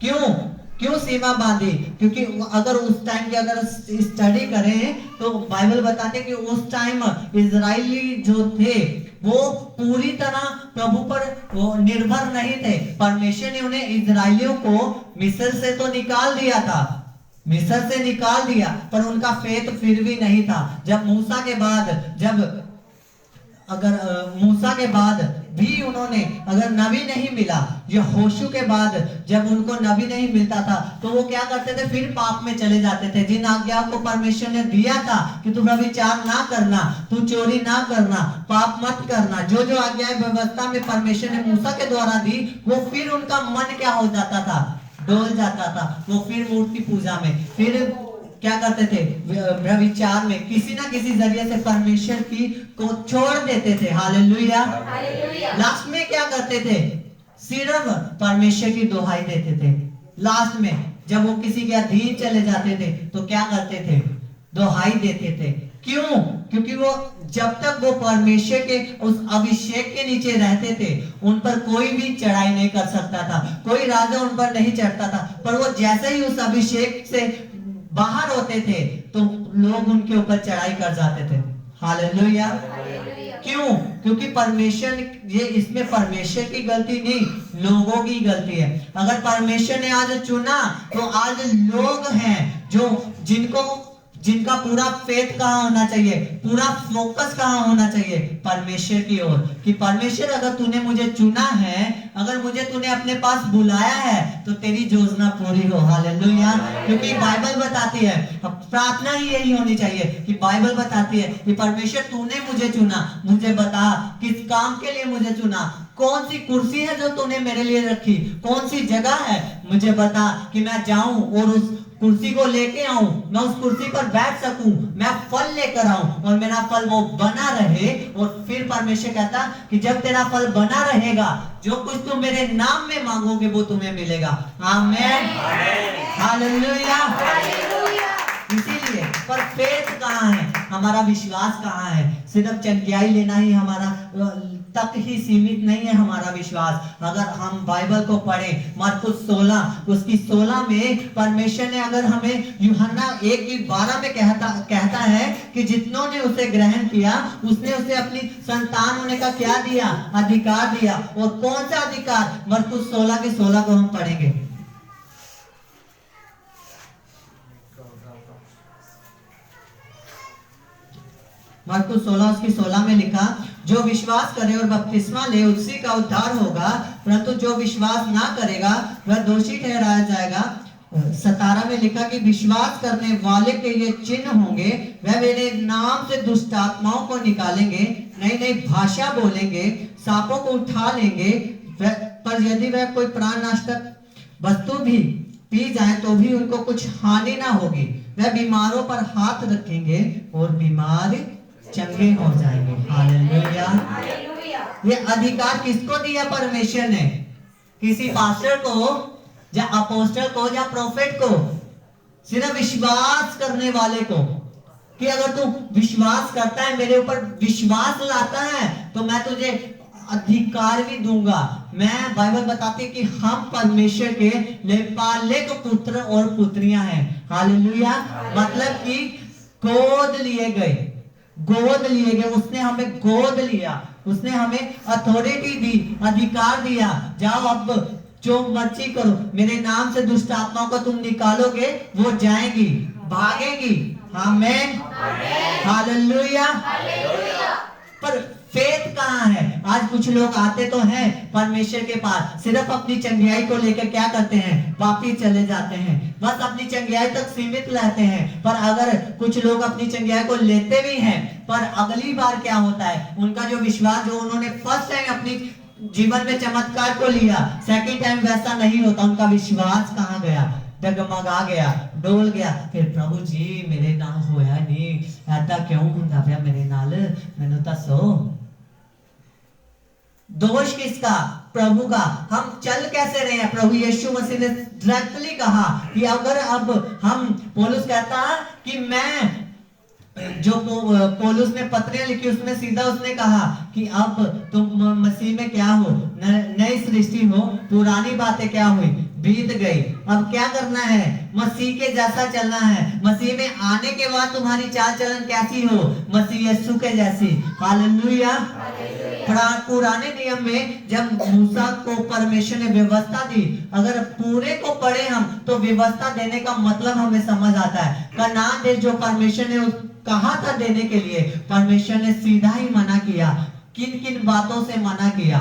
क्यों सीमा बांधी, क्योंकि अगर उस टाइम की अगर स्टडी करें तो बाइबल बताते कि उस टाइम इजरायली जो थे वो पूरी तरह प्रभु पर निर्भर नहीं थे। परमेश्वर ने उन्हें इजरायलियों को मिस्र से तो निकाल दिया था, मिस्र से निकाल दिया, पर उनका फेथ फिर भी नहीं था। जब मूसा के बाद भी उन्होंने, अगर नबी नहीं मिला, यहोशू के बाद जब उनको नबी नहीं मिलता था तो वो क्या करते थे, फिर पाप में चले जाते थे। जिन आज्ञाओं को परमेश्वर ने दिया था कि तू व्यभिचार ना करना, तू चोरी ना करना, पाप मत करना, जो जो आज्ञाएं व्यवस्था में परमेश्वर ने मूसा के द्वारा दी, वो फिर उनका मन क्या हो जाता था, डोल जाता था। वो फिर मूर्ति पूजा में, फिर क्या करते थे, व्यभिचार में, किसी ना किसी जरिए से परमेश्वर की को छोड़ देते थे। हालेलुया। लास्ट में क्या करते थे, सिर्फ परमेश्वर की दुहाई देते थे। लास्ट में जब वो किसी के अधीन चले जाते थे तो क्या करते थे, दुहाई देते थे। क्यों? क्योंकि वो जब तक वो परमेश्वर के उस अभिषेक के नीचे रहते थे, उन पर कोई भी चढ़ाई नहीं कर सकता था, कोई राजा उन पर नहीं चढ़ता था। पर वो जैसे ही उस अभिषेक से बाहर होते थे तो लोग उनके ऊपर चढ़ाई कर जाते थे। हालेलुया। क्यों? क्योंकि परमेश्वर, ये इसमें परमेश्वर की गलती नहीं, लोगों की गलती है। अगर परमेश्वर ने आज चुना तो आज लोग हैं जो जिनका पूरा फेथ कहाँ होना चाहिए, पूरा फोकस कहाँ होना चाहिए, परमेश्वर की ओर। कि परमेश्वर अगर तूने मुझे चुना है, अगर मुझे तूने अपने पास बुलाया है तो तेरी योजना पूरी हो। हालेलुया। क्योंकि बाइबल बताती है, प्रार्थना ही यही होनी चाहिए कि बाइबल बताती है कि परमेश्वर तूने मुझे चुना, मुझे बता किस काम के लिए मुझे चुना, कौन सी कुर्सी है जो तूने मेरे लिए रखी, कौन सी जगह है, मुझे बता कि मैं जाऊं और उस कुर्सी को लेके आऊं, मैं उस कुर्सी पर बैठ सकूं, मैं फल लेकर आऊं और मेरा फल वो बना रहे। और फिर परमेश्वर कहता कि जब तेरा फल बना रहेगा, जो कुछ तुम मेरे नाम में मांगोगे वो तुम्हें मिलेगा। आमीन। हालेलुया। इसीलिए पर फेथ कहाँ है, हमारा विश्वास कहाँ है? सिर्फ चंगियाई लेना ही हमारा तक ही सीमित नहीं है हमारा विश्वास। अगर हम बाइबल को पढ़ें, मरकुस 16 उसकी 16 में परमेश्वर ने, अगर हमें यूहन्ना 1:12 में कहता है कि जितनों ने उसे ग्रहण किया उसने उसे अपनी संतान होने का क्या दिया, अधिकार दिया। और कौन सा अधिकार? मरकुस 16:16 को हम पढ़ेंगे। मरकुस 16:16 में लिखा, जो विश्वास करे और बपतिस्मा ले उसी का उद्धार होगा, परंतु जो विश्वास ना करेगा वह दोषी ठहराया जाएगा। 17 में लिखा कि विश्वास करने वाले के ये चिन्ह होंगे, वह मेरे नाम से दुष्ट आत्माओं को निकालेंगे, नई नई भाषा बोलेंगे, सांपों को उठा लेंगे, पर यदि वह कोई प्राणनाशक वस्तु भी पी जाए तो भी उनको कुछ हानि ना होगी। वह बीमारों पर हाथ रखेंगे और बीमार चंगे हो जाएंगे। हालेलुया। ये अधिकार किसको दिया परमेश्वर ने? किसी पास्टर को या अपोस्टल को या प्रोफेट को? सिर्फ विश्वास करने वाले को। कि अगर तू विश्वास करता है, मेरे ऊपर विश्वास लाता है, तो मैं तुझे अधिकार भी दूंगा। मैं, बाइबल बताती है कि हम परमेश्वर के लेपालेक पुत्र और पुत्रियां हैं। हालेलुया। मतलब कि गोद लिए गए, उसने हमें गोद लिया, उसने हमें अथॉरिटी दी, अधिकार दिया। जाओ अब जो मर्जी करो, मेरे नाम से दुष्ट आत्माओं को तुम निकालोगे, वो जाएंगी, भागेगी। आमीन। हालेलुया। पर फेथ कहाँ है? आज कुछ लोग आते तो हैं परमेश्वर के पास, सिर्फ अपनी चंगियाई को लेकर क्या करते हैं, वापिस चले जाते हैं, बस अपनी चंगियाई तक सीमित रहते हैं। पर अगर कुछ लोग अपनी चंगियाई को लेते भी हैं, पर अगली बार क्या होता है, उनका जो विश्वास, जो उन्होंने फर्स्ट टाइम अपनी जीवन में चमत्कार को लिया, सेकंड टाइम वैसा नहीं होता। उनका विश्वास कहाँ गया? डगमगा गया, डोल गया। फिर प्रभु जी मेरे नाल होया नहीं, ऐसा क्यों हुंदा पिया मेरे नाल, मैनू दसो। दोष किसका? प्रभु का। हम चल कैसे रहे हैं? प्रभु यीशु मसीह ने डायरेक्टली कहा कि अगर अब हम, पौलुस कहता कि मैं, जो पौलुस ने पत्रियां लिखी उसमें सीधा उसने कहा कि अब तुम मसीह में क्या हो, नई सृष्टि हो, पुरानी बातें क्या हुई, बीत गई। अब क्या करना है? मसीह के जैसा चलना है। मसीह में आने के बाद तुम्हारी चाल चलन कैसी हो? मसीह यीशु के जैसी। हालेलुया। पुराने नियम में जब मूसा को परमेश्वर ने व्यवस्था दी, अगर पूरे को पढ़े हम तो व्यवस्था देने का मतलब हमें समझ आता है। कनान देश जो परमेश्वर ने कहा था देने के लिए, परमेश्वर ने सीधा ही मना किया किन किन बातों से मना किया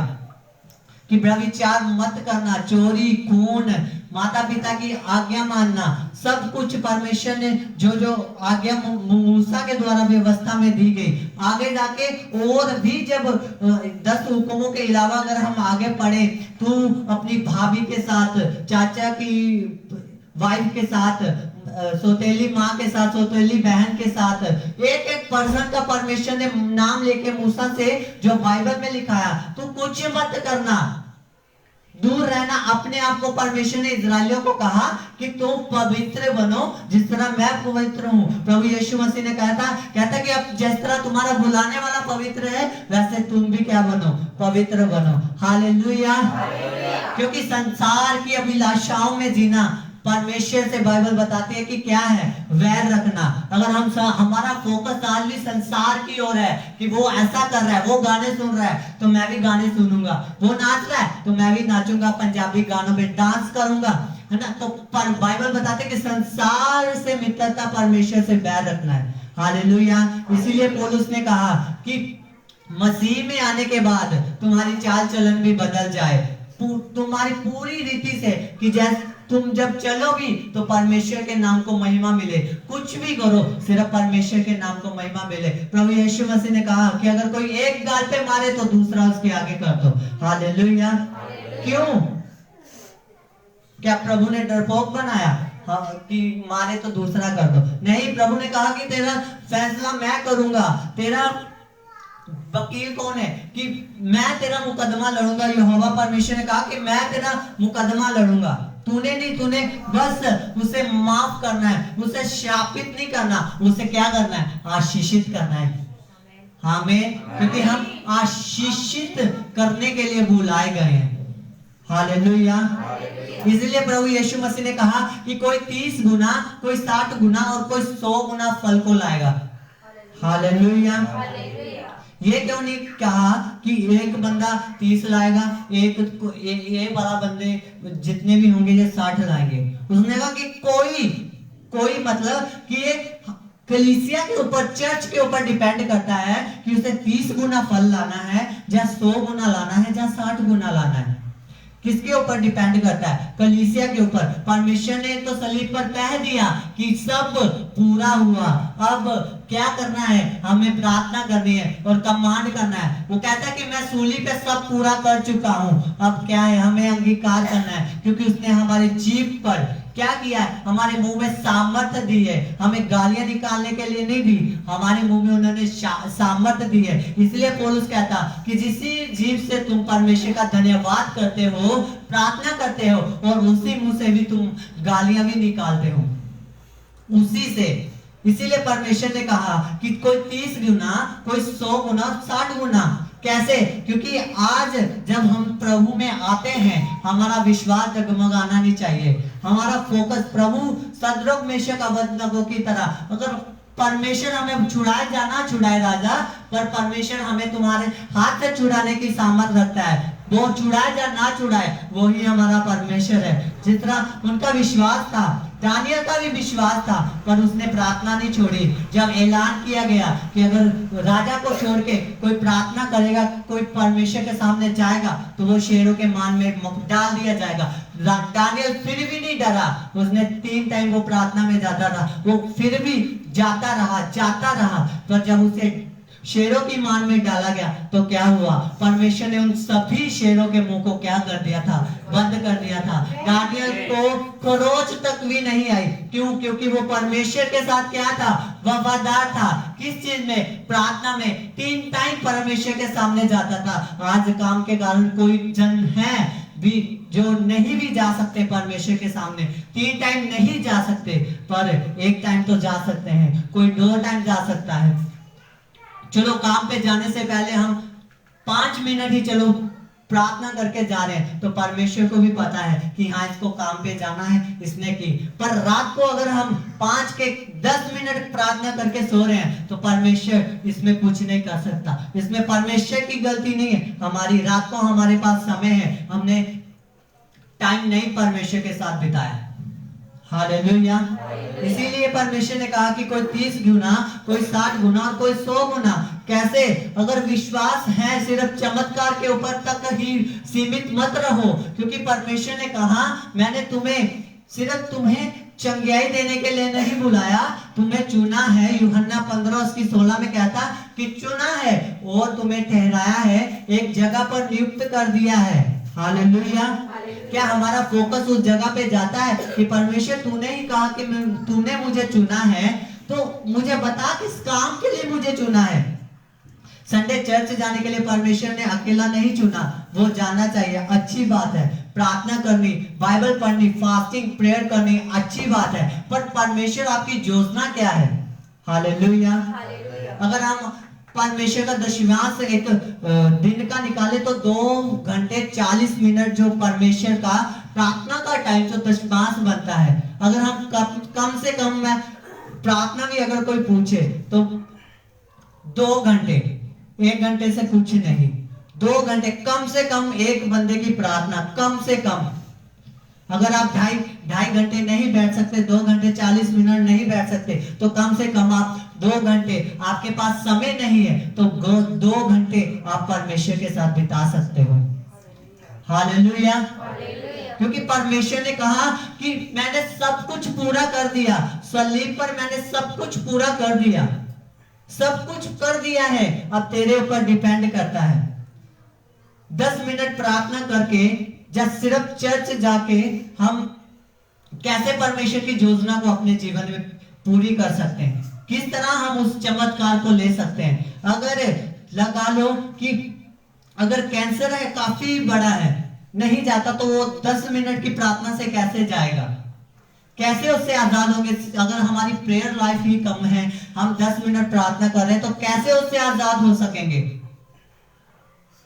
कि व्यभिचार मत करना, चोरी, खून, माता पिता की आज्ञा मानना, सब कुछ परमेश्वर ने जो जो आज्ञा मूसा के द्वारा व्यवस्था में दी गई। आगे जाके और भी जब 10 हुक्मों के अलावा अगर हम आगे पढ़े तो अपनी भाभी के साथ, चाचा की वाइफ के साथ, सौतेली माँ के साथ, सौतेली बहन के साथ, एक एक पर्सन का परमेश्वर ने नाम लेके मूसा से जो बाइबल में लिखाया, तो कुछ मत करना, दूर रहना। अपने आप को परमेश्वर ने इजरायलियों को कहा कि तुम पवित्र बनो जिस तरह मैं पवित्र हूँ। प्रभु यीशु मसीह ने कहता कि अब जिस तरह तुम्हारा बुलाने वाला पवित्र है वैसे तुम भी क्या बनो, पवित्र बनो। हालेलुया। क्योंकि संसार की अभिलाषाओं में जीना, परमेश्वर से बाइबल बताती है कि क्या है, वैर रखना। अगर हमारा फोकस आज भी संसार की ओर है कि वो ऐसा कर रहा है, वो गाने सुन रहा है तो मैं भी गाने सुनूंगा, वो नाच रहा है तो मैं भी नाचूंगा, पंजाबी गानों पे डांस करूंगा, है ना। तो बाइबल बताते है कि संसार से मित्रता, परमेश्वर से बैर रखना है। हालेलुया। इसीलिए पौलुस ने कहा कि मसीह में आने के बाद तुम्हारी चाल चलन भी बदल जाए, तुम्हारी पूरी रीति से, कि जैसे तुम जब चलोगी तो परमेश्वर के नाम को महिमा मिले। कुछ भी करो सिर्फ परमेश्वर के नाम को महिमा मिले। प्रभु यीशु मसीह ने कहा कि अगर कोई एक गाल पे मारे तो दूसरा उसके आगे कर दो। हालेलुया। क्यों? क्या प्रभु ने डरपोक बनाया कि मारे तो दूसरा कर दो? नहीं, प्रभु ने कहा कि तेरा फैसला मैं करूंगा। तेरा वकील कौन है कि मैं तेरा मुकदमा लड़ूंगा। यहोवा परमेश्वर ने कहा कि मैं तेरा मुकदमा लड़ूंगा। तूने नहीं, तूने बस उसे माफ करना है, उसे शापित नहीं करना, उसे क्या करना है, आशीषित करना है। आमीन। क्योंकि हम आशीषित करने के लिए बुलाए गए हैं। हालेलुया। इसलिए प्रभु यीशु मसीह ने कहा कि कोई 30 गुना, कोई 60 गुना और कोई 100 गुना फल को लाएगा। हालेलुया। ये क्यों नहीं कहा कि एक बंदा 30 लाएगा, ये बड़ा बंदे जितने भी होंगे ये 60 लाएंगे? उसने कहा कि कोई मतलब कि ये कलीसिया के ऊपर, चर्च के ऊपर डिपेंड करता है कि उसे 30 गुना फल लाना है, या 100 गुना लाना है, या 60 गुना लाना है। किसके ऊपर डिपेंड करता है? कलीसिया के ऊपर। परमेश्वर ने तो सलीब पर कह दिया कि सब पूरा हुआ। अब क्या करना है? हमें प्रार्थना करनी है और कमांड करना है। वो कहता है कि मैं सूली पे सब पूरा कर चुका हूँ। अब क्या है? हमें अंगीकार करना है, क्योंकि उसने हमारी जीभ पर क्या किया है? हमारे मुंह में सामर्थ्य दी है। हमें गालियां निकालने के लिए नहीं दी, हमारे मुंह में उन्होंने सामर्थ्य दी है। इसलिए पौलुस कहता कि जिस जीभ से तुम परमेश्वर का धन्यवाद करते हो, प्रार्थना करते हो, और उसी मुंह से भी तुम गालियां भी निकालते हो, उसी से। इसीलिए परमेश्वर ने कहा कि कोई 30 गुना, कोई 100 गुना, 60 गुना। कैसे? क्योंकि आज जब हम प्रभु में आते हैं, हमारा विश्वास डगमगाना नहीं चाहिए। हमारा फोकस प्रभु सदरक मेशक अबेदनगो की तरह, अगर परमेश्वर हमें छुड़ाए जाना छुड़ाए राजा, पर परमेश्वर हमें तुम्हारे हाथ से छुड़ाने की सामर्थ रखता है। वो छुड़ाए या ना छुड़ाए, वो ही हमारा परमेश्वर है। जिस तरह उनका विश्वास था, दानियल का भी विश्वास था, पर उसने प्रार्थना नहीं छोड़ी। जब ऐलान किया गया कि अगर राजा को छोड़ के कोई प्रार्थना करेगा, कोई परमेश्वर के सामने जाएगा, तो वो शेरों के मान में डाल दिया जाएगा। दानियल फिर भी नहीं डरा। उसने 3 टाइम वो प्रार्थना में जाता था, वो फिर भी जाता रहा। पर जब उसे शेरों की मान में डाला गया तो क्या हुआ? परमेश्वर ने उन सभी शेरों के मुंह को क्या कर दिया था? बंद कर दिया था। दानियल को खरोच तक भी नहीं आई। क्यों? क्योंकि वो परमेश्वर के साथ क्या था? वफादार था। किस चीज में? प्रार्थना में। 3 टाइम परमेश्वर के सामने जाता था। आज काम के कारण कोई जन है भी जो नहीं भी जा सकते परमेश्वर के सामने, 3 टाइम नहीं जा सकते, पर 1 टाइम तो जा सकते हैं। कोई 2 टाइम जा सकता है। चलो, काम पे जाने से पहले हम 5 मिनट ही चलो प्रार्थना करके जा रहे हैं, तो परमेश्वर को भी पता है कि हाँ, इसको काम पे जाना है, इसने की। पर रात को अगर हम 5 के 10 मिनट प्रार्थना करके सो रहे हैं, तो परमेश्वर इसमें कुछ नहीं कर सकता। इसमें परमेश्वर की गलती नहीं है, हमारी। रात को हमारे पास समय है, हमने टाइम नहीं परमेश्वर के साथ बिताया। हालेलुया। इसीलिए परमेश्वर ने कहा कि कोई 30 गुना, कोई 60 गुना और कोई 100 गुना। कैसे? अगर विश्वास है सिर्फ चमत्कार के ऊपर तक ही सीमित मत रहो, क्योंकि परमेश्वर ने कहा मैंने तुम्हें चंगियाई देने के लिए नहीं बुलाया, तुम्हें चुना है। यूहन्ना 15:16 में कहता कि चुना है और तुम्हें ठहराया है, एक जगह पर नियुक्त कर दिया है। हालेलुया। क्या हमारा फोकस उस जगह पे जाता है कि परमेश्वर तूने ही कहा कि तूने मुझे चुना है, तो मुझे बता किस काम के लिए मुझे चुना है। संडे चर्च जाने के लिए परमेश्वर ने अकेला नहीं चुना, वो जानना चाहिए, अच्छी बात है। प्रार्थना करनी, बाइबल पढ़नी, फास्टिंग प्रेयर करनी अच्छी बात है, पर परमेश्वर आपकी योजना क्या है? हालेलुया। अगर हम परमेश्वर का दशमांश एक दिन का निकाले तो 2 घंटे 40 मिनट जो परमेश्वर का प्रार्थना का टाइम जो दशमांश बनता है, अगर हम कम से कम में प्रार्थना भी अगर कोई पूछे तो 2 घंटे, 1 घंटे से कुछ नहीं, 2 घंटे कम से कम एक बंदे की प्रार्थना, कम से कम। अगर आप ढाई घंटे नहीं बैठ सकते, 2 घंटे 40 मिनट नहीं बैठ सकते, तो कम से कम आप 2 घंटे, आपके पास समय नहीं है तो 2 घंटे आप परमेश्वर के साथ बिता सकते हो। हालेलुया। क्योंकि परमेश्वर ने कहा कि मैंने सब कुछ पूरा कर दिया, सलीब पर मैंने सब कुछ पूरा कर दिया, सब कुछ कर दिया है, अब तेरे ऊपर डिपेंड करता है। 10 मिनट प्रार्थना करके या सिर्फ चर्च जाके हम कैसे परमेश्वर की योजना को अपने जीवन में पूरी कर सकते हैं, किस तरह हम उस चमत्कार को ले सकते हैं। अगर लगा लो कि अगर कैंसर है, काफी बड़ा है, नहीं जाता, तो वो 10 मिनट की प्रार्थना से कैसे जाएगा? कैसे उससे आजाद होंगे? अगर हमारी प्रेयर लाइफ ही कम है, हम 10 मिनट प्रार्थना कर रहे हैं, तो कैसे उससे आजाद हो सकेंगे?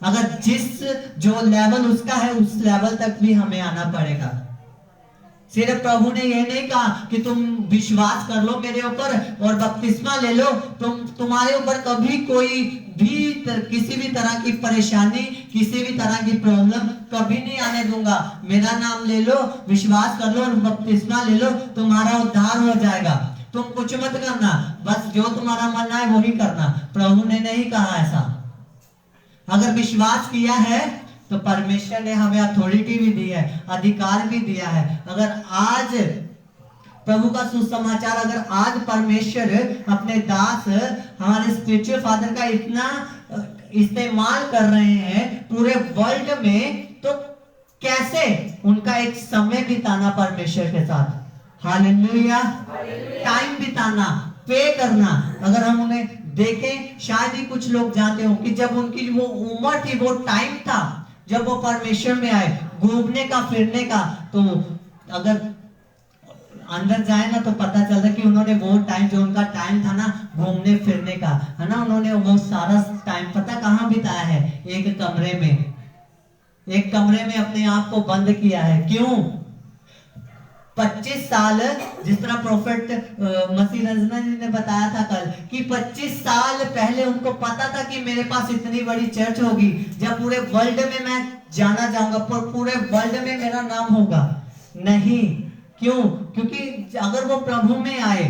अगर जिस जो लेवल उसका है उस लेवल तक भी हमें आना पड़ेगा। सिर्फ प्रभु ने यह नहीं कहा कि तुम विश्वास कर लो मेरे ऊपर और बपतिस्मा ले लो, तुम्हारे ऊपर कभी कोई भी किसी भी तरह की परेशानी, किसी भी तरह की प्रॉब्लम कभी नहीं आने दूंगा। मेरा नाम ले लो, विश्वास कर लो और बपतिस्मा ले लो, तुम्हारा उद्धार हो जाएगा। तुम कुछ मत करना, बस जो तुम्हारा मन आए वही करना। प्रभु ने नहीं कहा ऐसा। अगर विश्वास किया है तो परमेश्वर ने हमें अथॉरिटी भी दी है, अधिकार भी दिया है। अगर आज प्रभु का सुसमाचार, अगर आज परमेश्वर अपने दास हमारे स्पिरिचुअल फादर का इतना इस्तेमाल कर रहे हैं पूरे वर्ल्ड में, तो कैसे उनका एक समय बिताना परमेश्वर के साथ। हालेलुया। टाइम बिताना, पे करना। अगर हम उन्हें देखें, शायद ही कुछ लोग जानते हो कि जब उनकी वो उम्र थी, वो टाइम था जब वो परमेश्वर में आए, घूमने का, फिरने का, तो अगर अंदर जाए ना तो पता चलता कि उन्होंने वो टाइम, जो उनका टाइम था ना घूमने फिरने का, है ना, उन्होंने वो सारा टाइम पता कहाँ बिताया है? एक कमरे में अपने आप को बंद किया है। क्यों? 25 साल, जिस तरह प्रोफेट मसीह रजना जी ने बताया था कल कि 25 साल पहले उनको पता था कि मेरे पास इतनी बड़ी चर्च होगी, जब पूरे वर्ल्ड में मैं जाना चाहूंगा, पर पूरे वर्ल्ड में मेरा नाम होगा। नहीं, क्यों? क्योंकि अगर वो प्रभु में आए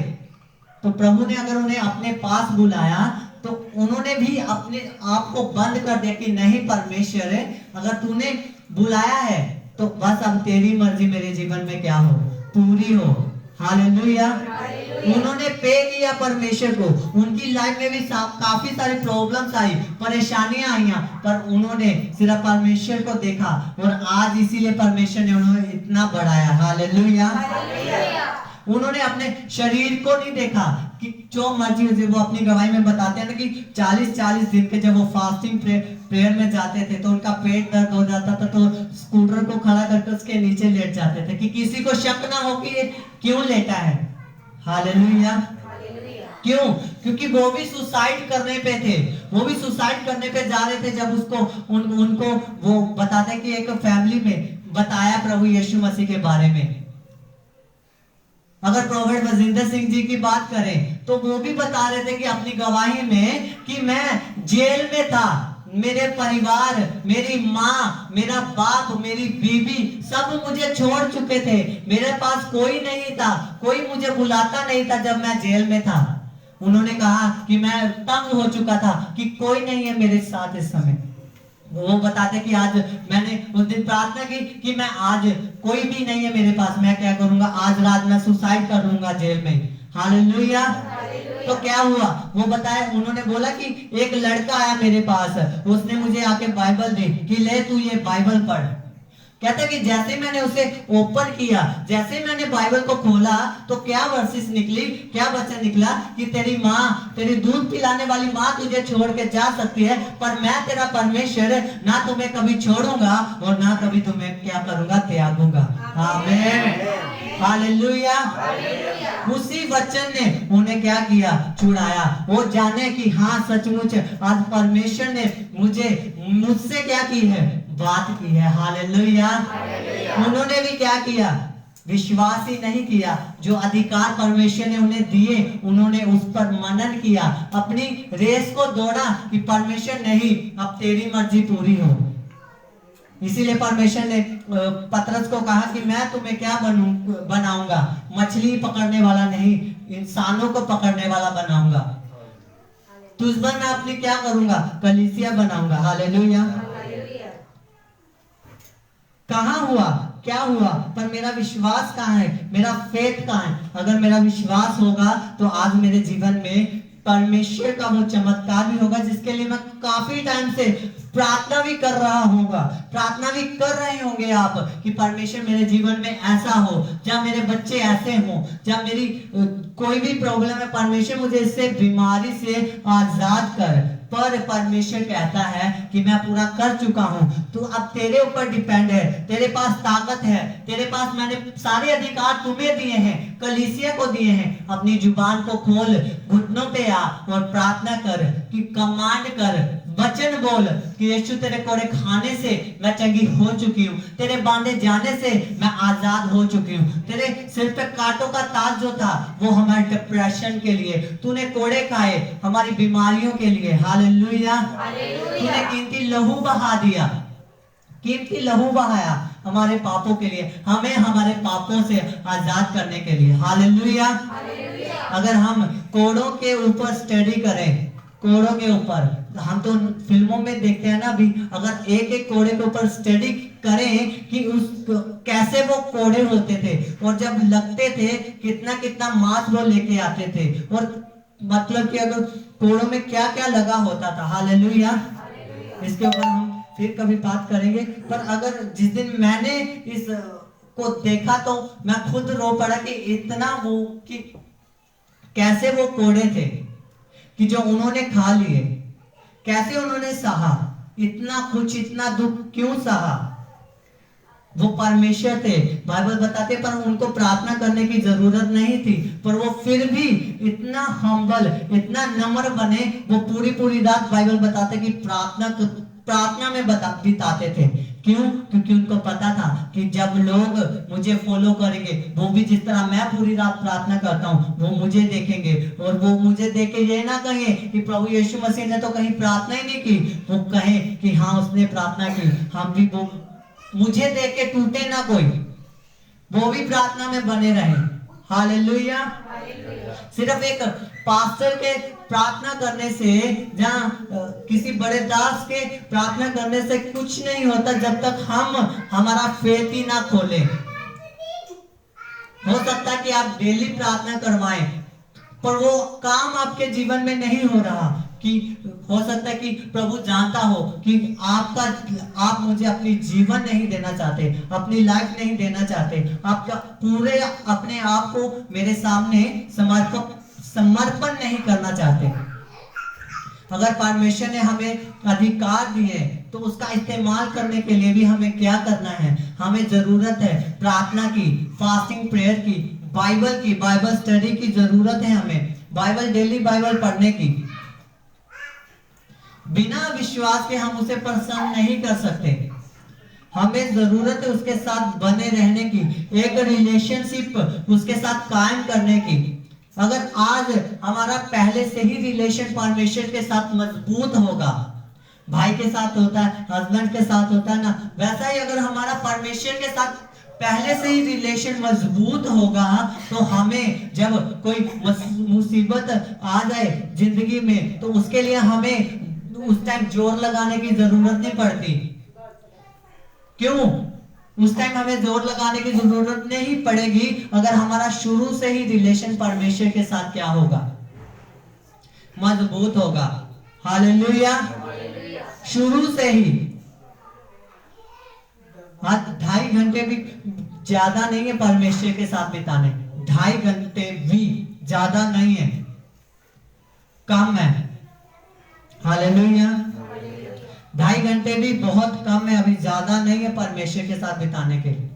तो प्रभु ने अगर उन्हें अपने पास बुलाया तो उन्होंने भी अपने आप को बंद कर दिया कि नहीं परमेश्वर है, अगर तूने बुलाया है तो बस अब तेरी मर्जी मेरे जीवन में क्या हो, पूरी हो। हालेलुया। उन्होंने पे किया परमेश्वर को। उनकी लाइफ में भी काफी सारी प्रॉब्लम्स आई, परेशानियां आई, पर उन्होंने सिर्फ परमेश्वर को देखा और आज इसीलिए परमेश्वर ने उन्हें इतना बढ़ाया। हालेलुया। उन्होंने अपने शरीर को नहीं देखा कि जो मर्जी हो, वो अपनी गवाही में बताते हैं ना कि 40-40 दिन के जब वो फास्टिंग प्रेयर में जाते थे तो उनका पेट दर्द हो जाता था, तो स्कूटर को खड़ा करके उसके नीचे लेट जाते थे कि किसी को शक ना हो कि ये क्यों लेटा है। हालेलुया। क्यों? क्योंकि वो भी सुसाइड करने पे थे, वो भी सुसाइड करने पे जा रहे थे। जब उसको उनको वो बताते कि एक फैमिली में बताया प्रभु यीशु मसीह के बारे में। अगर प्रोफेट बजिंदर सिंह जी की बात करें तो वो भी बता रहे थे कि अपनी गवाही में कि मैं जेल में था, मेरे परिवार, मेरी माँ, मेरा बाप, मेरी बीवी सब मुझे छोड़ चुके थे। मेरे पास कोई नहीं था, कोई मुझे बुलाता नहीं था जब मैं जेल में था। उन्होंने कहा कि मैं तंग हो चुका था कि कोई नहीं है मेरे साथ इस समय। वो बताते कि आज मैंने उस दिन प्रार्थना की कि मैं आज कोई भी नहीं है मेरे पास, मैं क्या करूंगा, आज रात मैं सुसाइड कर लूंगा जेल में। हालेलुया। तो क्या हुआ वो बताए, उन्होंने बोला कि एक लड़का आया मेरे पास, उसने मुझे आके बाइबल दी कि ले तू ये बाइबल पढ़। कहता कि जैसे मैंने उसे ओपन किया, जैसे मैंने बाइबल को खोला तो क्या वर्सेस निकली, क्या वचन निकला कि तेरी माँ, तेरी दूध पिलाने वाली माँ तुझे छोड़ के जा सकती है, पर मैं तेरा परमेश्वर ना तुम्हें कभी छोड़ूंगा और ना कभी तुम्हें क्या करूंगा, त्यागूंगा। आमीन, हालेलुया। उसी वचन ने उन्हें क्या किया, छुड़ाया। वो जाने कि हाँ सचमुच आज परमेश्वर ने मुझसे क्या की है, बात की है। हालेलुया। उन्होंने भी क्या किया, विश्वास ही नहीं किया। जो अधिकार परमेश्वर ने उन्हें दिए, उन्होंने उस पर मनन किया, अपनी रेस को दौड़ा कि परमेश्वर नहीं, अब तेरी मर्जी पूरी हो। इसीलिए परमेश्वर ने पतरस को कहा कि मैं तुम्हें क्या बनाऊंगा, मछली पकड़ने वाला नहीं, इंसानों को पकड़ने वाला बनाऊंगा। तुझ पर मैं अपनी क्या करूंगा, कलीसिया बनाऊंगा। हालेलुया। कहाँ हुआ, क्या हुआ, पर मेरा विश्वास कहाँ है, मेरा फेथ कहाँ है। अगर मेरा विश्वास होगा तो आज मेरे जीवन में परमेश्वर का वो चमत्कार भी होगा जिसके लिए मैं काफी टाइम से प्रार्थना भी कर रहा होगा, प्रार्थना भी कर रहे होंगे आप कि परमेश्वर मेरे जीवन में ऐसा हो, जब मेरे बच्चे ऐसे हो, जब मेरी कोई भी प्रॉब्लम है, परमेश्वर मुझे इससे बीमारी से आजाद कर। पर परमेश्वर कहता है कि मैं पूरा कर चुका हूं, तू अब तेरे ऊपर डिपेंड है, तेरे पास ताकत है, तेरे पास मैंने सारे अधिकार तुम्हें दिए हैं, कलीसिया को दिए हैं। अपनी जुबान को खोल, घुटनों पे आ और प्रार्थना कर कि कमांड कर, वचन बोल कि यीशु तेरे कोड़े खाने से मैं चंगी हो चुकी हूँ, तेरे बांधे जाने से मैं आजाद हो चुकी हूँ। तेरे सिर पे कांटों का ताज जो था वो हमारे डिप्रेशन के लिए, तूने कोड़े खाए हमारी बीमारियों के लिए। हालेलुया। तूने कीमती लहू बहा दिया, कीमती लहू बहाया हमारे पापों के लिए, हमें हमारे पापों से आजाद करने के लिए। हालेलुया। अगर हम कोड़ों के ऊपर स्टडी करें, कोड़ों के ऊपर, हम तो फिल्मों में देखते हैं ना, अभी अगर एक एक कोड़े के ऊपर स्टडी करें कि उस कैसे वो कोड़े होते थे और जब लगते थे कितना कितना मांस वो लेके आते थे, और मतलब कि अगर कोड़ों में क्या क्या लगा होता था। हालेलुया। इसके ऊपर हम फिर कभी बात करेंगे। पर अगर जिस दिन मैंने इस को देखा तो मैं खुद रो पड़ा कि इतना वो कि कैसे वो कोड़े थे कि जो उन्होंने खा लिए, कैसे उन्होंने सहा, इतना कुछ, इतना दुख क्यों सहा। वो परमेश्वर थे, बाइबल बताते, पर उनको प्रार्थना करने की जरूरत नहीं थी, पर वो फिर भी इतना हम्बल, इतना नम्र बने। वो पूरी पूरी रात बाइबल बताते कि प्रार्थना में बिताते थे। क्यों? क्योंकि उनको पता था कि जब लोग मुझे फॉलो करेंगे, वो भी जिस तरह मैं पूरी रात प्रार्थना करता हूँ, वो मुझे देखेंगे, और वो मुझे देख के ये ना कहे कि प्रभु यीशु मसीह ने तो कहीं प्रार्थना ही नहीं की, वो कहे कि हाँ उसने प्रार्थना की, हम भी वो मुझे देख के टूटे ना कोई, वो भी प्रार्थना में बने रहे। हालेलुया। सिर्फ एक पास्टर के प्रार्थना करने से, जहाँ किसी बड़े दास के प्रार्थना करने से कुछ नहीं होता जब तक हम हमारा फेथ ही ना खोलें। हो सकता है कि आप डेली प्रार्थना करवाएं, पर वो काम आपके जीवन में नहीं हो रहा। कि हो सकता है कि प्रभु जानता हो कि आप मुझे अपनी जीवन नहीं देना चाहते, अपनी लाइफ नहीं देना चाहते, आपका पूरे अपने आप को मेरे सामने समर्पण नहीं करना चाहते। अगर परमेश्वर ने हमें अधिकार दिए तो उसका इस्तेमाल करने के लिए भी हमें क्या करना है, हमें जरूरत है प्रार्थना की, फास्टिंग प्रेयर की, बाइबल की, बाइबल स्टडी की जरूरत है हमें, बाइबल डेली बाइबल पढ़ने की। बिना विश्वास के हम उसे प्रसन्न नहीं कर सकते। हमें जरूरत है उसके साथ बने रहने की, एक रिलेशनशिप उसके साथ कायम करने की। अगर आज हमारा पहले से ही रिलेशन परमेश्वर के साथ मजबूत होगा, भाई के साथ होता है, हस्बैंड के साथ होता है ना, वैसा ही अगर हमारा परमेश्वर के साथ पहले से ही रिलेशन मजबूत होगा तो हमें जब कोई मुसीबत आ जाए जिंदगी में तो उसके लिए हमें उस टाइम जोर लगाने की जरूरत नहीं पड़ती। क्यों? उस टाइम हमें जोर लगाने की जरूरत नहीं पड़ेगी अगर हमारा शुरू से ही रिलेशन परमेश्वर के साथ क्या होगा? मजबूत होगा। हालेलुया। शुरू से ही। आज 2.5 घंटे भी ज्यादा नहीं है परमेश्वर के साथ बिताने, 2.5 घंटे भी ज्यादा नहीं है, कम है। हालेलुया। 2.5 घंटे भी बहुत कम है, अभी ज्यादा नहीं है परमेश्वर के साथ बिताने के लिए।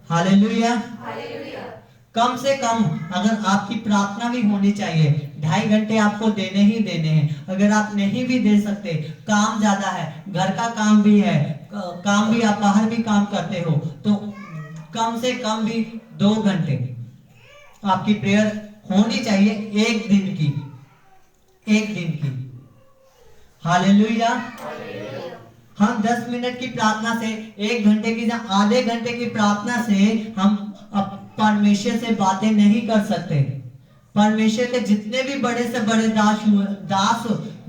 हालेलुया। कम से कम अगर आपकी प्रार्थना भी होनी चाहिए, 2.5 घंटे आपको देने ही देने हैं। अगर आप नहीं भी दे सकते, काम ज्यादा है, घर का काम भी है, काम भी आप बाहर भी काम करते हो, तो कम से कम भी 2 घंटे आपकी प्रेयर होनी चाहिए एक दिन की, एक दिन की। हालेलुया। हम 10 मिनट की प्रार्थना से, 1 घंटे की, आधे घंटे की प्रार्थना से हम परमेश्वर से बातें नहीं कर सकते। परमेश्वर के जितने भी बड़े से बड़े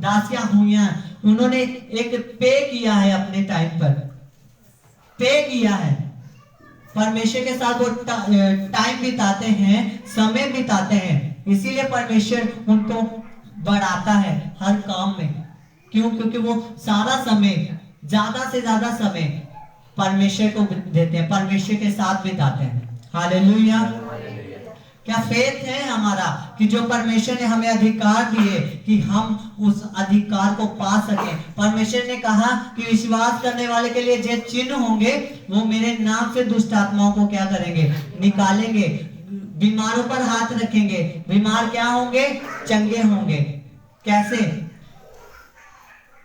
दासियां हुई हैं, उन्होंने एक पे किया है, अपने टाइम पर पे किया है। परमेश्वर के साथ वो टाइम बिताते हैं, समय बिताते हैं, इसीलिए परमेश्वर उनको बढ़ाता है हर काम में। क्यों? क्योंकि वो सारा समय, ज्यादा से ज्यादा समय परमेश्वर को देते हैं, परमेश्वर के साथ बिताते हैं। हालेलुया। क्या फेथ है हमारा कि जो परमेश्वर ने हमें अधिकार दिए कि हम उस अधिकार को पा सके। परमेश्वर ने कहा कि विश्वास करने वाले के लिए जो चिन्ह होंगे वो मेरे नाम से दुष्ट आत्माओं को क्या करेंगे? निकालेंगे। बीमारों पर हाथ रखेंगे, बीमार क्या होंगे? चंगे होंगे। कैसे?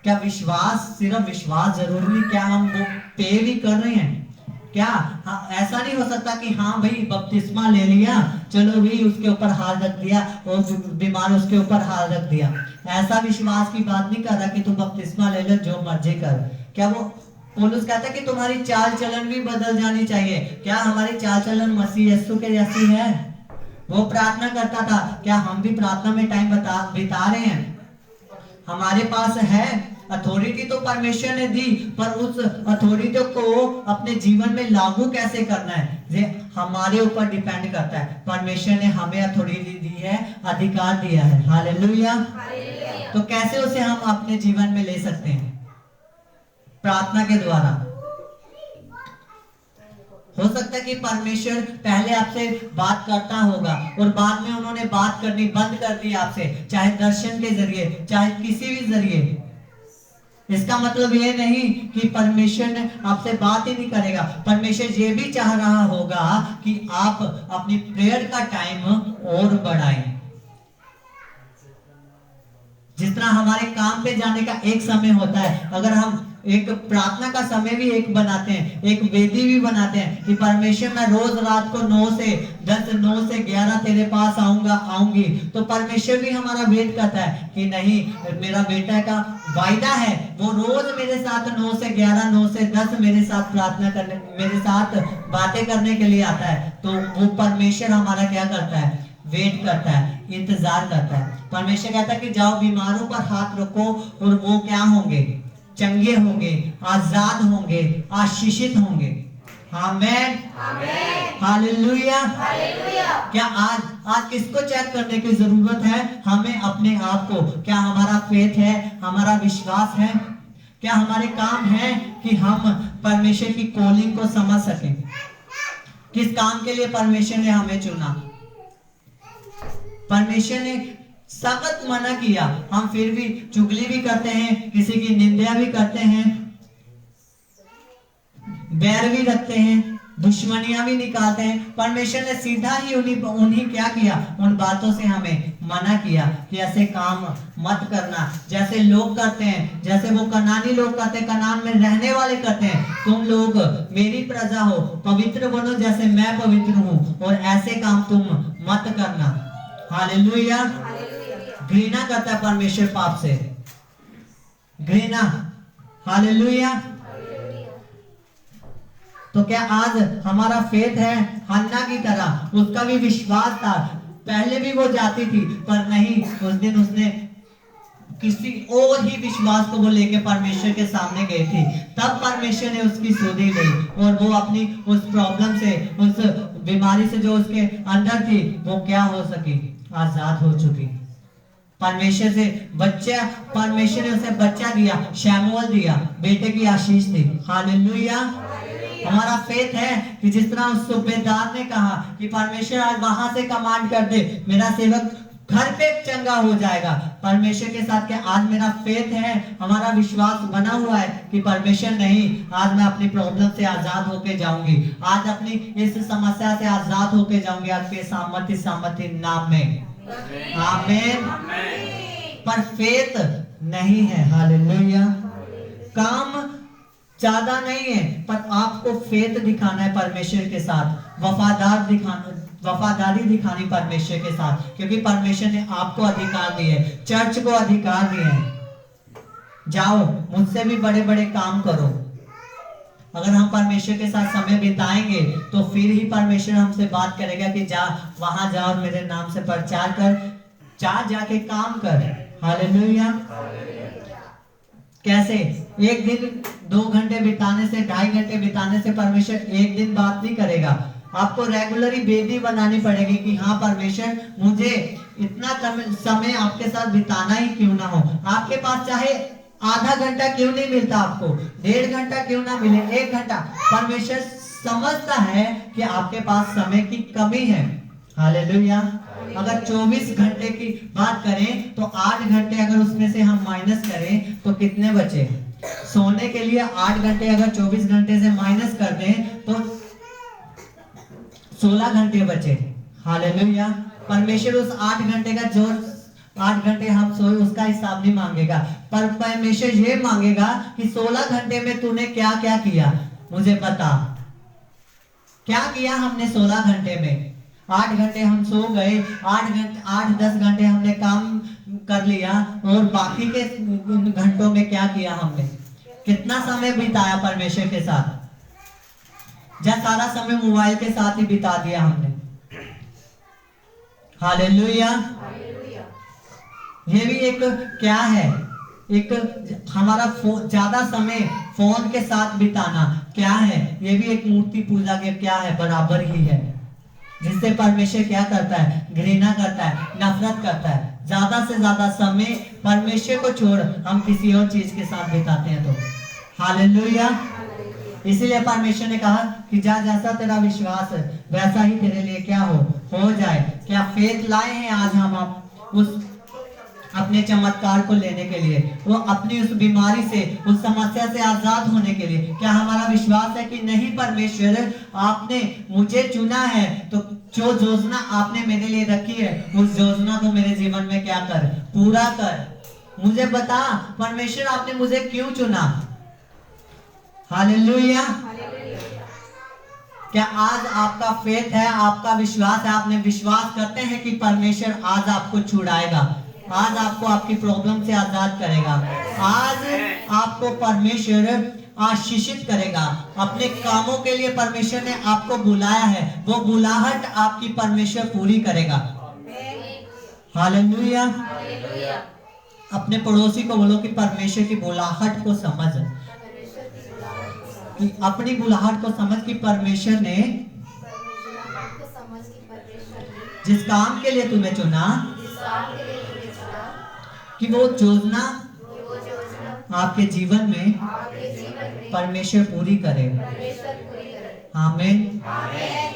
क्या विश्वास, सिर्फ विश्वास जरूरी नहीं, क्या हम वो पे भी कर रहे हैं? क्या ऐसा नहीं हो सकता कि हाँ भाई बपतिस्मा ले लिया, चलो भी उसके ऊपर हाथ रख दिया और बीमार उसके ऊपर हाथ रख दिया। ऐसा विश्वास की बात नहीं कर रहा कि तुम बपतिस्मा ले लो, जो मर्जी कर। क्या वो पौलुस कहता है कि तुम्हारी चाल चलन भी बदल जानी चाहिए? क्या हमारी चाल चलन मसीह यीशु के जैसी है? वो प्रार्थना करता था, क्या हम भी प्रार्थना में टाइम बिता रहे हैं? हमारे पास है अथॉरिटी तो परमेश्वर ने दी, पर उस अथॉरिटी को अपने जीवन में लागू कैसे करना है ये हमारे ऊपर डिपेंड करता है। परमेश्वर ने हमें अथॉरिटी दी है, अधिकार दिया है। हालेलुया। तो कैसे उसे हम अपने जीवन में ले सकते हैं? प्रार्थना के द्वारा। हो सकता है कि परमेश्वर पहले आपसे बात करता होगा और बाद में उन्होंने बात करनी बंद कर दी आपसे, चाहे दर्शन के जरिए, चाहे किसी भी जरिए। इसका मतलब ये नहीं कि परमेश्वर ने आपसे बात ही नहीं करेगा। परमेश्वर ये भी चाह रहा होगा कि आप अपनी प्रेयर का टाइम और बढ़ाएं। जिस तरह हमारे काम पे जाने का एक समय होता है, अगर हम एक प्रार्थना का समय भी एक बनाते हैं, एक वेदी भी बनाते हैं कि परमेश्वर मैं रोज रात को 9 से 11 तेरे पास आऊंगी, तो परमेश्वर भी हमारा वेट करता है कि नहीं, मेरा बेटा का वायदा है, वो रोज मेरे साथ 9 से 11, 9 से 10 मेरे साथ प्रार्थना करने, मेरे साथ बातें करने के लिए आता है। तो वो परमेश्वर हमारा क्या करता है? वेट करता है, इंतजार करता है। परमेश्वर कहता है कि जाओ बीमारों पर हाथ रखो और वो क्या होंगे? चंगे होंगे, आजाद होंगे, आशीषित होंगे। आमेन। हालेलुया। क्या आज किसको चेक करने की जरूरत है? हमें अपने आप को। क्या हमारा फेथ है, हमारा विश्वास है? क्या हमारे काम है कि हम परमेश्वर की कॉलिंग को समझ सकें? किस काम के लिए परमेश्वर ने हमें चुना? परमेश्वर ने सख्त मना किया, हम फिर भी चुगली भी करते हैं, किसी की निंदा भी करते हैं, बैर भी रखते हैं, दुश्मनियां भी निकालते हैं। परमेश्वर ने सीधा ही उन्हीं क्या किया? उन बातों से हमें मना किया कि ऐसे काम मत करना जैसे लोग करते हैं, जैसे वो कनानी लोग करते हैं, कनान में रहने वाले करते हैं। तुम लोग मेरी प्रजा हो, पवित्र बनो जैसे मैं पवित्र हूँ, और ऐसे काम तुम मत करना। हालेलुया। घृणा करता है परमेश्वर पाप से, घृणा। हालेलुया। तो क्या आज हमारा फेथ है हन्ना की तरह? उसका भी विश्वास था, पहले भी वो जाती थी, पर नहीं, उस दिन उसने किसी और ही विश्वास को वो लेके परमेश्वर के सामने गई थी। तब परमेश्वर ने उसकी सुधि ली और वो अपनी उस प्रॉब्लम से, उस बीमारी से जो उसके अंदर थी, वो क्या हो सकी? आजाद हो चुकी। परमेश्वर से बच्चा, परमेश्वर ने उसे बच्चा दिया, शैमुएल दिया, बेटे की आशीष दी। हालेलुया। हमारा फेथ है कि जिस तरह उस सूबेदार ने कहा कि परमेश्वर आज वहां से कमांड कर दे, मेरा सेवक घर पे चंगा हो जाएगा। परमेश्वर के साथ क्या आज मेरा फेथ है, हमारा विश्वास बना हुआ है कि परमेश्वर नहीं, आज मैं अपनी प्रॉब्लम से आजाद होके जाऊंगी, आज अपनी इस समस्या से आजाद होके जाऊंगी आपके सामर्थ्य नाम में। आमीन। पर फेथ नहीं है। हालेलुया। काम ज्यादा नहीं है, पर आपको फेथ दिखाना है परमेश्वर के साथ, वफादारी दिखानी परमेश्वर के साथ, क्योंकि परमेश्वर ने आपको अधिकार दिए, चर्च को अधिकार दिए हैं। जाओ, मुझसे भी बड़े बड़े काम करो। अगर हम परमेश्वर के साथ समय बिताएंगे तो फिर ही परमेश्वर हमसे बात करेगा कि जा, वहां जा और मेरे नाम से प्रचार कर, जाके काम कर। हालेलुया। कैसे? एक दिन 2 घंटे बिताने से, 2.5 घंटे बिताने से परमेश्वर एक दिन बात नहीं करेगा। आपको रेगुलरली बेदी बनानी पड़ेगी कि हाँ परमेश्वर, मुझे इतना समय आपके साथ बिताना ही क्यों ना हो। आपके पास चाहे आधा घंटा क्यों नहीं मिलता, आपको 1.5 घंटा क्यों ना मिले, 1 घंटा, परमेश्वर समझता है कि आपके पास समय की कमी है। हालेलुया। अगर 24 घंटे की बात करें तो 8 घंटे अगर उसमें से हम माइनस करें तो कितने बचे? सोने के लिए 8 घंटे अगर 24 घंटे से माइनस कर दें तो 16 घंटे बचे। हालेलुया। परमेश्वर उस 8 घंटे का, जो 8 घंटे हम सोए उसका हिसाब नहीं मांगेगा, पर परमेश्वर ये मांगेगा कि 16 घंटे में तूने क्या क्या किया, मुझे बता। क्या किया हमने 16 घंटे में? 8 घंटे हम सो गए, 8-10 घंटे हमने काम कर लिया, और बाकी के घंटों में क्या किया हमने? कितना समय बिताया परमेश्वर के साथ? या सारा समय मोबाइल के साथ ही बिता दिया हमने? हालेलुया। ये भी एक क्या है, एक हमारा ज्यादा समय फोन के साथ बिताना क्या है? ये भी एक मूर्ति पूजा के क्या है, बराबर ही है, जिससे परमेश्वर क्या करता है? घृणा करता है, नफरत करता है। ज्यादा से ज्यादा समय परमेश्वर को छोड़ हम किसी और चीज के साथ बिताते हैं तो। हालेलुया। इसीलिए परमेश्वर ने कहा कि जैसा तेरा विश्वास है वैसा ही तेरे लिए क्या हो जाए। क्या फेथ लाए हैं आज हम उस अपने चमत्कार को लेने के लिए, वो अपनी उस बीमारी से, उस समस्या से आजाद होने के लिए? क्या हमारा विश्वास है कि नहीं परमेश्वर, आपने मुझे चुना है, तो जो योजना आपने मेरे लिए रखी है उस योजना को मेरे जीवन में क्या कर, पूरा कर। मुझे बता परमेश्वर, आपने मुझे क्यों चुना? हालेलुया। क्या आज आपका फेथ है, आपका विश्वास है, आपने विश्वास करते हैं कि परमेश्वर आज आपको छुड़ाएगा, आज आपको आपकी प्रॉब्लम से आजाद करेगा, आज आपको परमेश्वर आशीषित करेगा। अपने कामों के लिए परमेश्वर ने आपको बुलाया है, वो बुलाहट आपकी परमेश्वर पूरी करेगा। हालेलुया। अपने पड़ोसी को बोलो कि परमेश्वर की बुलाहट को समझ, कि अपनी बुलाहट को समझ कि परमेश्वर ने जिस काम के लिए तुम्हें चुना, कि वो योजना आपके जीवन में परमेश्वर पूरी करे। आमीन।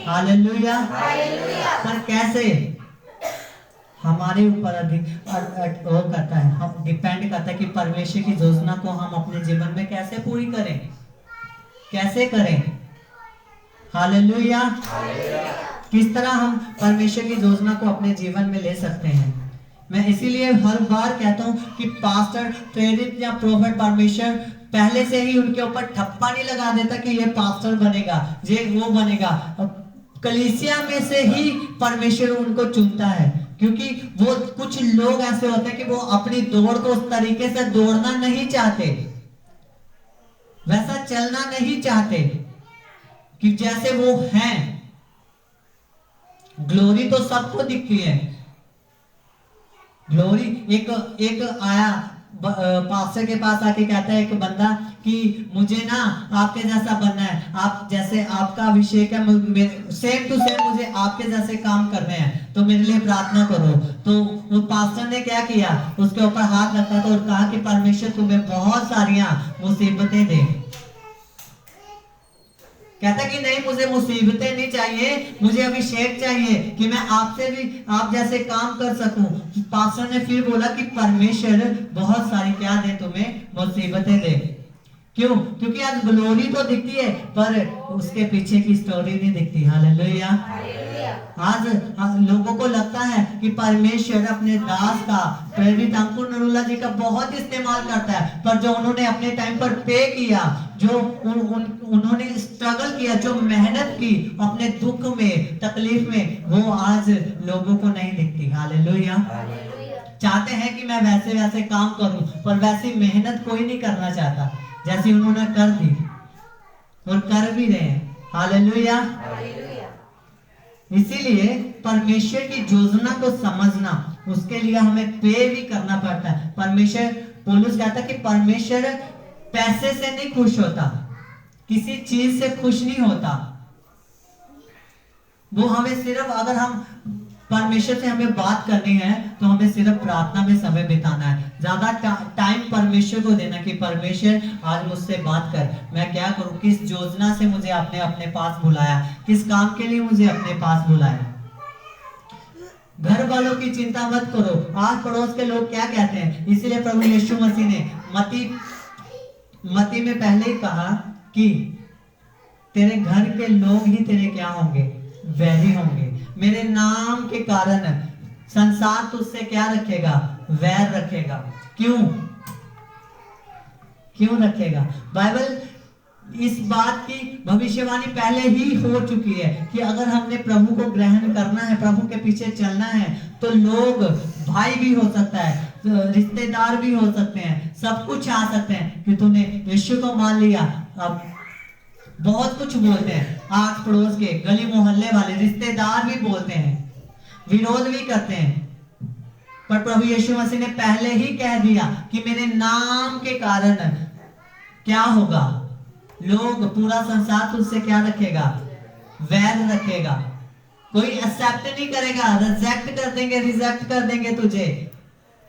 हालेलुया। पर कैसे? हमारे ऊपर अधिक वो करता है, हम डिपेंड करता है कि परमेश्वर की योजना को हम अपने जीवन में कैसे पूरी करें, कैसे करें। हालेलुया। किस तरह हम परमेश्वर की योजना को अपने जीवन में ले सकते हैं। मैं इसीलिए हर बार कहता हूं कि पास्टर, प्रेरित या प्रोफेट परमेश्वर पहले से ही उनके ऊपर ठप्पा नहीं लगा देता कि ये पास्टर बनेगा, ये वो बनेगा। कलीसिया में से ही परमेश्वर उनको चुनता है। क्योंकि वो कुछ लोग ऐसे होते हैं कि वो अपनी दौड़ को उस तरीके से दौड़ना नहीं चाहते, वैसा चलना नहीं चाहते कि जैसे वो हैं। ग्लोरी तो सबको दिखती है, ग्लोरी। एक आया पास्टर के पास आके कहता है एक बंदा कि मुझे ना आपके जैसा बनना है, आप जैसे आपका अभिषेक है, सेम टू सेम मुझे आपके जैसे काम करने हैं, तो मेरे लिए प्रार्थना करो। तो वो पास्टर ने क्या किया, उसके ऊपर हाथ रखा था और कहा कि परमेश्वर तुम्हें बहुत सारियां मुसीबतें दे। कहता कि नहीं, मुझे मुसीबतें नहीं चाहिए, मुझे अभिषेक चाहिए कि मैं आपसे भी आप जैसे काम कर सकूं। पास्टर ने फिर बोला कि परमेश्वर बहुत सारी क्या दे, तुम्हें मुसीबतें दे। क्यों? क्योंकि आज ग्लोरी तो दिखती है पर उसके पीछे की स्टोरी नहीं दिखती। हालेलुया। आज लोगों को लगता है कि परमेश्वर अपने दास का, प्रेरित अंकुर नरूला जी का बहुत इस्तेमाल करता है, पर जो उन्होंने अपने टाइम पर पे किया, जो उन्होंने स्ट्रगल किया, जो मेहनत की अपने दुख में, तकलीफ में, वो आज लोगों को नहीं दिखती। हालेलुया। चाहते हैं कि मैं वैसे वैसे काम करूं, पर वैसी मेहनत कोई नहीं करना चाहता जैसी उन्होंने कर दी और कर भी रहे हैं। हालेलुया। इसीलिए परमेश्वर की योजना को समझना, उसके लिए हमें पे भी करना पड़ता है। परमेश्वर, पौलुस कहता है कि परमेश्वर पैसे से नहीं खुश होता, किसी चीज से खुश नहीं होता। वो हमें सिर्फ, अगर हम परमेश्वर से हमें बात करनी है तो हमें सिर्फ प्रार्थना में समय बिताना है, ज्यादा टाइम परमेश्वर को देना कि परमेश्वर आज मुझसे बात कर, मैं क्या करूं, किस योजना से मुझे आपने अपने पास बुलाया, किस काम के लिए मुझे अपने पास बुलाया। घर वालों की चिंता मत करो, आस पड़ोस के लोग क्या कहते हैं। इसलिए प्रभु यीशु मसीह ने मती में पहले ही कहा कि तेरे घर के लोग ही तेरे क्या होंगे, वैरी होंगे। मेरे नाम के कारण संसार तुझसे क्या रखेगा, वैर रखेगा। क्यों रखेगा? बाइबल इस बात की भविष्यवाणी पहले ही हो चुकी है कि अगर हमने प्रभु को ग्रहण करना है, प्रभु के पीछे चलना है, तो लोग, भाई भी हो सकता है, रिश्तेदार भी हो सकते हैं, सब कुछ आ सकते हैं कि तूने यीशु को मान लिया। अब बहुत कुछ बोलते हैं, आस पड़ोस के, गली मोहल्ले वाले, रिश्तेदार भी बोलते हैं, विरोध भी करते हैं, पर प्रभु यीशु मसीह ने पहले ही कह दिया कि मेरे नाम के कारण क्या होगा, लोग, पूरा संसार तुझसे क्या रखेगा, वैर रखेगा। कोई एक्सेप्ट नहीं करेगा, रिजेक्ट कर देंगे, रिजेक्ट कर देंगे तुझे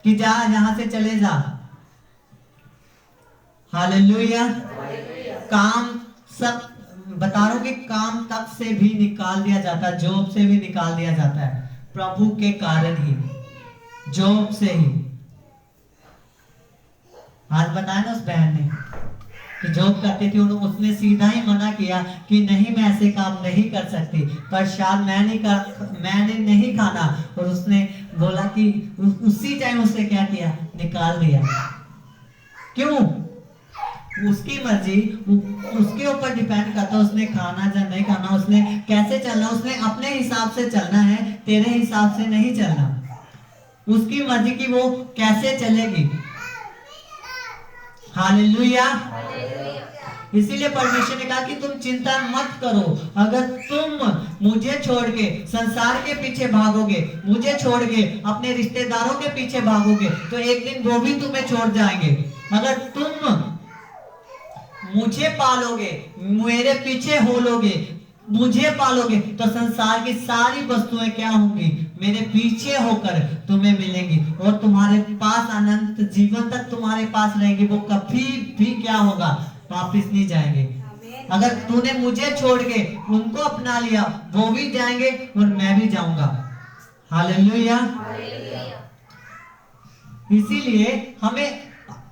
कि जा, यहां से चले जा। हालेलुया। काम, सब बता रहा हूं कि काम तक से भी निकाल दिया जाता है, जॉब से भी निकाल दिया जाता है, प्रभु के कारण ही, जॉब से ही। आज बताया ना उस बहन ने कि जॉब करती थी, उसने सीधा ही मना किया कि नहीं, मैं ऐसे काम नहीं कर सकती, पर शायद मैंने नहीं खाना, और उसने बोला कि उसी टाइम उसने क्या किया, निकाल दिया। क्यों? उसकी मर्जी, उसके ऊपर डिपेंड करता, उसने खाना या नहीं खाना, उसने कैसे चलना, उसने अपने हिसाब से चलना है, तेरे हिसाब से नहीं चलना। उसकी मर्जी की वो कैसे चलेगी। हालेलुया। इसीलिए परमेश्वर ने कहा कि तुम चिंता मत करो, अगर तुम मुझे छोड़ के संसार के पीछे भागोगे, मुझे छोड़ के अपने रिश्तेदारों के पीछे भागोगे, तो एक दिन वो भी तुम्हें छोड़ जाएंगे। अगर तुम मुझे पालोगे, मेरे पीछे हो लोगे, मुझे पालोगे, तो संसार की सारी वस्तुएं क्या होंगी, मेरे पीछे होकर तुम्हें मिलेंगी, और तुम्हारे पास अनंत जीवन तक तुम्हारे पास रहेंगी। वो कभी भी क्या होगा, वापिस नहीं जाएंगे। अगर तूने मुझे छोड़ के उनको अपना लिया, वो भी जाएंगे और मैं भी जाऊंगा। हालेलुया। इसीलिए हमें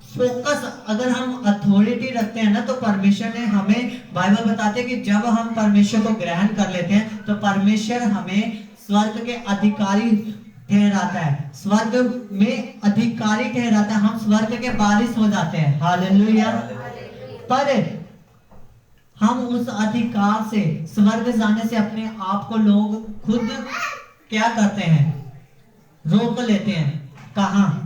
फोकस, अगर हम अथॉरिटी रखते हैं ना, तो परमेश्वर ने हमें, बाइबल बताते हैं कि जब हम परमेश्वर को ग्रहण कर लेते हैं तो परमेश्वर हमें स्वर्ग के अधिकारी ठहराता है, स्वर्ग में अधिकारी ठहराता है, हम स्वर्ग के वारिस हो जाते हैं। हालेलुया। पर हम उस अधिकार से, स्वर्ग जाने से अपने आप को लोग खुद क्या करते हैं, रोक लेते हैं। कहाँ?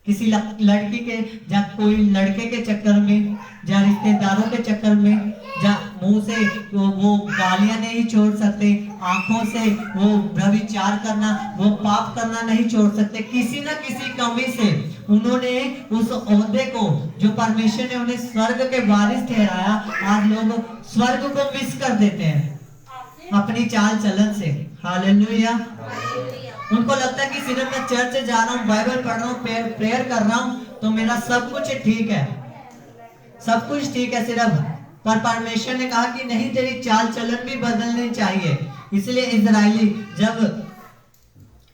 किसी लड़की के या कोई लड़के के चक्कर में, या रिश्तेदारों के चक्कर में, या मुंह से वो गालियां नहीं छोड़ सकते, आंखों से वो व्यभिचार करना, वो पाप करना नहीं छोड़ सकते। किसी न किसी कमी से उन्होंने उस ओहदे को जो परमेश्वर ने उन्हें स्वर्ग के वारिस ठहराया, आज लोग स्वर्ग को मिस कर देते हैं अपनी चाल चलन से। हालेलुया। उनको लगता है कि सिर्फ मैं चर्च जा रहा हूँ, बाइबल पढ़ रहा हूँ, प्रेयर कर रहा हूँ तो मेरा सब कुछ ठीक है, सब कुछ ठीक है सिर्फ। पर परमेश्वर ने कहा कि नहीं, तेरी चाल चलन भी बदलनी चाहिए। इसलिए इजरायली जब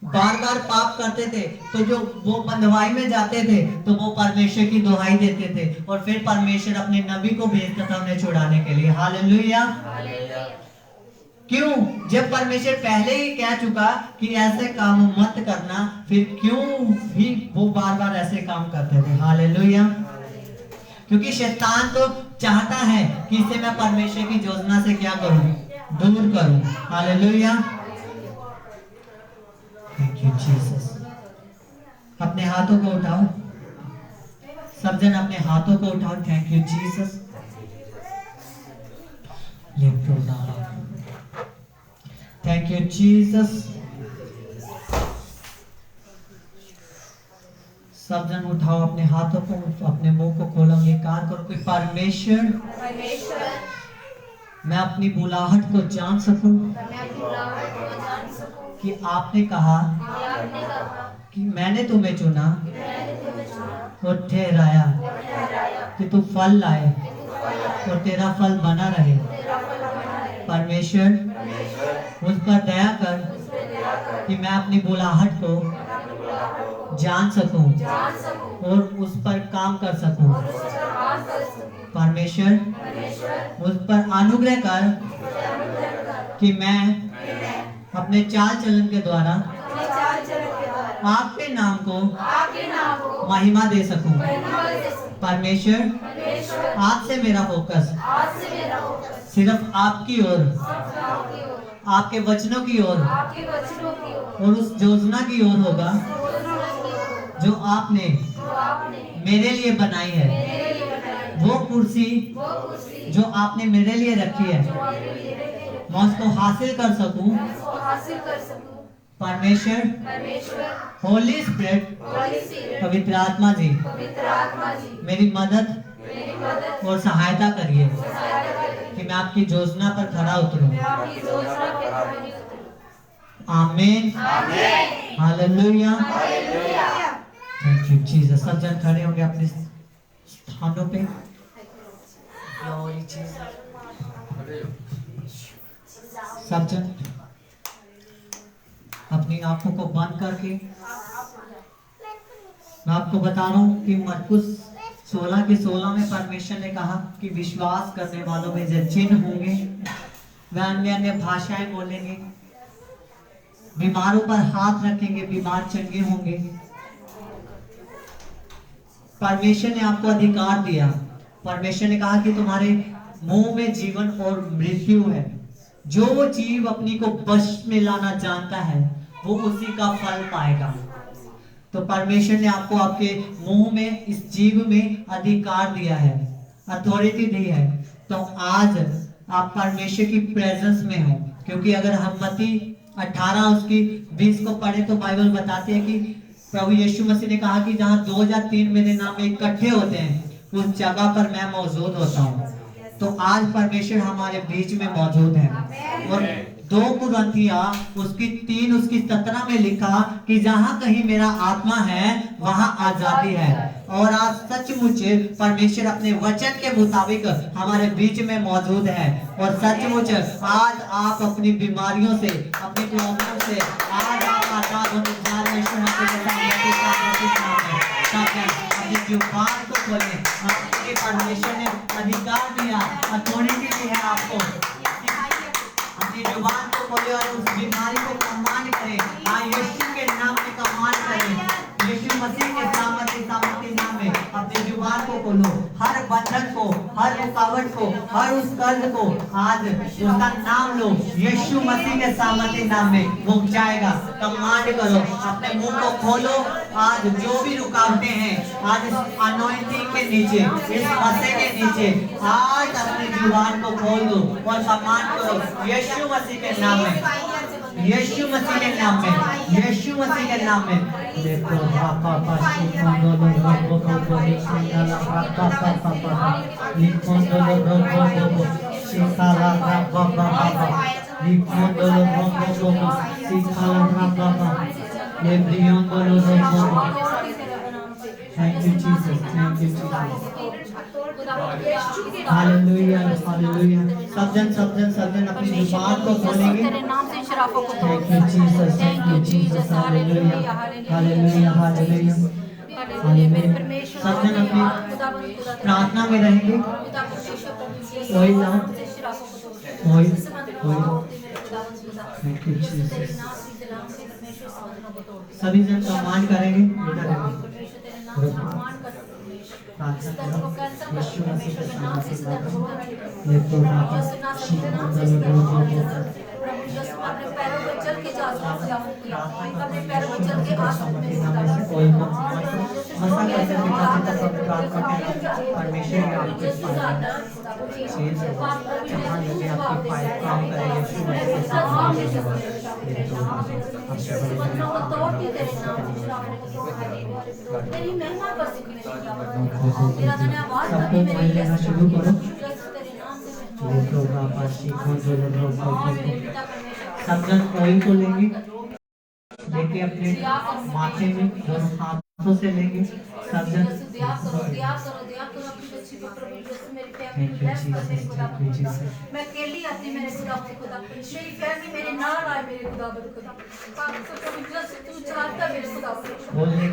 बार बार पाप करते थे तो जो वो बंधुआई में जाते थे तो वो परमेश्वर की दुहाई देते थे और फिर परमेश्वर अपने नबी को भेजता था उन्हें छुड़ाने के लिए। हालेलुया। क्यों? जब परमेश्वर पहले ही कह चुका कि ऐसे काम मत करना, फिर क्यों भी वो बार बार ऐसे काम करते थे। हालेलुया। क्योंकि शैतान तो चाहता है कि इसे मैं परमेश्वर की योजना से क्या करूं, दूर करूं। हालेलुया। Thank you Jesus. अपने हाथों को उठाओ, सब जन अपने हाथों को उठाओ। Thank you Jesus. Thank you Jesus. सब जन उठाओ अपने हाथों को, अपने मुंह को खोलो, अंगीकार करो कि परमेश्वर मैं अपनी बुलाहट को जान सकूं कि आपने कहा कि मैंने तुम्हें चुना और ठहराया कि तू फल लाए और तेरा फल बना रहे। परमेश्वर मुझ पर दया कर कि मैं अपनी बुलाहट को जान सकूं और उस पर काम कर सकूं। परमेश्वर मुझ पर अनुग्रह कर कि मैं अपने चाल चलन के द्वारा आपके नाम को महिमा दे सकूं। परमेश्वर आज से मेरा फोकस सिर्फ आपकी ओर, आपके वचनों की ओर और उस योजना की ओर होगा जो आपने मेरे लिए बनाई है। वो कुर्सी जो आपने मेरे लिए रखी है मैं उसको हासिल कर सकूं। परमेश्वर होली स्पिरिट पवित्र आत्मा जी मेरी मदद और सहायता करिए कि मैं आपकी योजना पर खरा उतरूं। आमीन। हालेलुया। Thank you Jesus. सब जन खड़े होंगे अपने स्थानों पे। सब जन अपनी आंखों को बंद करके, मैं आपको बता रहा हूँ कि मरकुस 16:16 में परमेश्वर ने कहा कि विश्वास करने वालों में जो चिन्ह होंगे, वे अन्य अन्य भाषाएं बोलेंगे, बीमारों पर हाथ रखेंगे, बीमार चंगे होंगे। परमेश्वर ने आपको अधिकार दिया। परमेश्वर ने कहा कि तुम्हारे मुंह में जीवन और मृत्यु है। जो जीव अपनी को वश में लाना जानता है वो उसी का फल पाएगा। तो परमेश्वर ने आपको आपके मुंह में, इस जीव में अधिकार दिया है, अथॉरिटी दी है। तो आज आप परमेश्वर की प्रेजेंस में हो। क्योंकि अगर हम मत्ती 18 उसकी 20 को पढ़े तो बाइबल बताती है कि प्रभु यीशु मसीह ने कहा कि जहाँ 2 या 3 मेरे नाम में इकट्ठे होते हैं उस जगह पर मैं मौजूद होता हूँ। तो आज परमेश्वर हमारे बीच में मौजूद है। और 2 कुरिन्थियों उसकी 3 उसकी 17 में लिखा कि जहाँ कहीं मेरा आत्मा है वहाँ आजादी है। और आज सचमुच परमेश्वर अपने वचन के मुताबिक हमारे बीच में मौजूद है। और सचमुच आज आप अपनी बीमारियों से, अपनी प्रॉब्लम से आज आप आजाद होने जा रहे हैं। अपनी जुबान को खोलें। आपके परमेश्वर ने अधिकार दिया, अथॉरिटी दी है आपको। अपनी जुबान को खोले और उस बीमारी को कमांड करें। यीशु के नाम में कमांड करें। यीशु मसीह के सामर्थ्य नाम में अपनी जुबान को खोलो, हर बंधन को, हर रुकावट को, हर उस कर्ज को आज उसका नाम लो, यीशु मसीह के सामर्थ्य नाम में वो जाएगा। कमांड करो, अपने मुंह को खोलो। आज जो भी रुकावटें हैं, आज इस अनॉइंटिंग के नीचे, इस मसीह के नीचे, आज अपनी जुबान को खोल दो और कमांड करो यीशु मसीह के नाम में, यीशु मसीह के नाम में, यीशु मसीह के नाम में। देखो पापा पाशी कोंडो लो रो को निकाला पापा पापा निकोंडो लो रो को सिकाला पापा पापा निकोंडो लो रो को सिकाला पापा लेब्रियोंडो लो रो। Thank you Jesus, thank you Jesus. Hallelujah hallelujah. सब जन अपनी जुबान को खोलेंगे। तेरे नाम से शराफों को Thank you Jesus, thank you Jesus, hallelujah hallelujah hallelujah. मेरे परमेश्वर सब जन अपनी प्रार्थना में रहेंगे। वही नाम वही थैंक यू जीसस। सभी जन कमांड करेंगे, यीशु मसीह के नाम से ये तो अपने पैरों पर चल के जा सकते हो, अपने पैरों पर चल के आ सकते परमेश्वर आपके तेरी महिमा कर सकते सबको मोबाइल लेना शुरू करो। सब जन ऑयल को लेंगे, लेके अपने माथे में दोनों हाथों से लेंगे। सब जन थैंक यू जीसस। मैं अकेली आती मेरे खुदा मेरी फैमिली मेरे नाल आए मेरे खुदा तू चलाता मेरे खुदा बोलने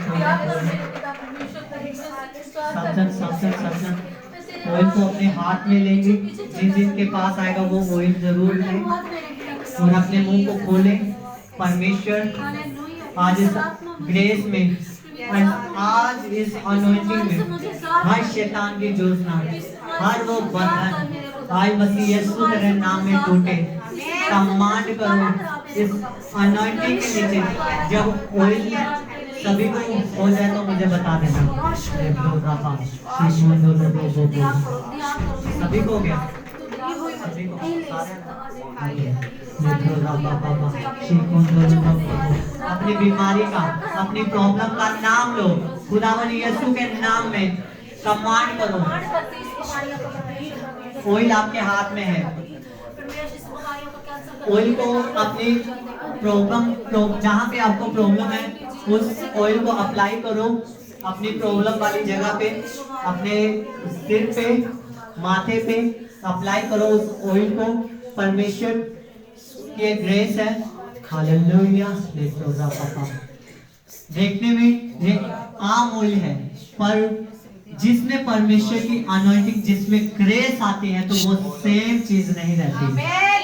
सब ऑयल को अपने हाथ में लेंगे। जिन के पास आएगा वो ऑयल जरूर लें और अपने मुंह को खोलें। परमेश्वर आज इस ग्रेस में, आज इस अनॉइंटिंग में हर शैतान की योजना, हर वो बंधन आज मसीह यीशु तेरे नाम में टूटे। कमांड करो इस अनॉइंटिंग के नीचे, जब ऑयल सभी को हो जाए तो मुझे बता देना। सभी को हो गया, सभी को अपनी बीमारी का, अपनी प्रॉब्लम का नाम लो। खुदावन यीशु के नाम में कमांड करो। ऑयल आपके हाथ में है, ऑयल को अपनी प्रॉब्लम जहाँ पे आपको प्रॉब्लम है उस ऑयल को अप्लाई करो अपनी प्रॉब्लम वाली जगह पे, अपने सिर पे, माथे पे अप्लाई करो उस ऑयल को। परमेश्वर की ग्रेस है। हालेलुया। देखने में ये आम ऑयल है, पर जिसमें परमेश्वर की अनॉइंटिंग, जिसमें ग्रेस आती है तो वो सेम चीज नहीं रहती।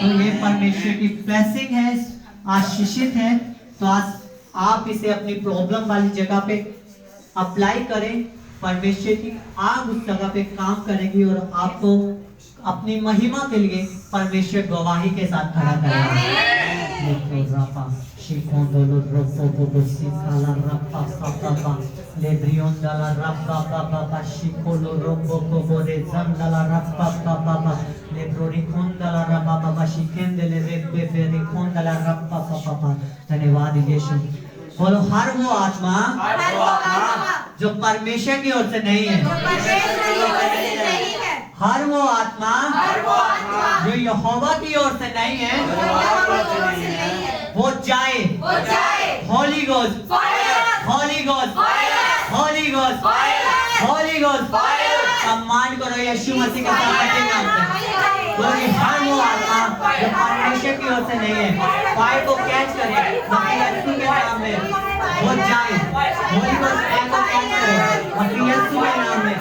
तो ये परमेश्वर की ब्लेसिंग है, आशीषित है। तो आज आप इसे अपनी प्रॉब्लम वाली जगह पे अप्लाई करें। परमेश्वर की आग उस जगह पे काम करेगी और आपको अपनी महिमा के लिए परमेश्वर गवाही के साथ खड़ा करेगा। धन्यवाद यीशु। बोलो हर वो आत्मा जो परमेश्वर की ओर से नहीं है, हर वो आत्मा जो यहोवा की ओर से नहीं है, वो जाए। Holi ghost, Holi ghost, Holi ghost, Holi ghost. सम्मान करो यीशु मसीह के नाम से। क्योंकि हर वो आत्मा जो परमेश्वर की ओर से नहीं है, फायर को कैच करे यीशु के नाम में, वो जाए। होली गोस्ट फायर को कैच करे यीशु के नाम में।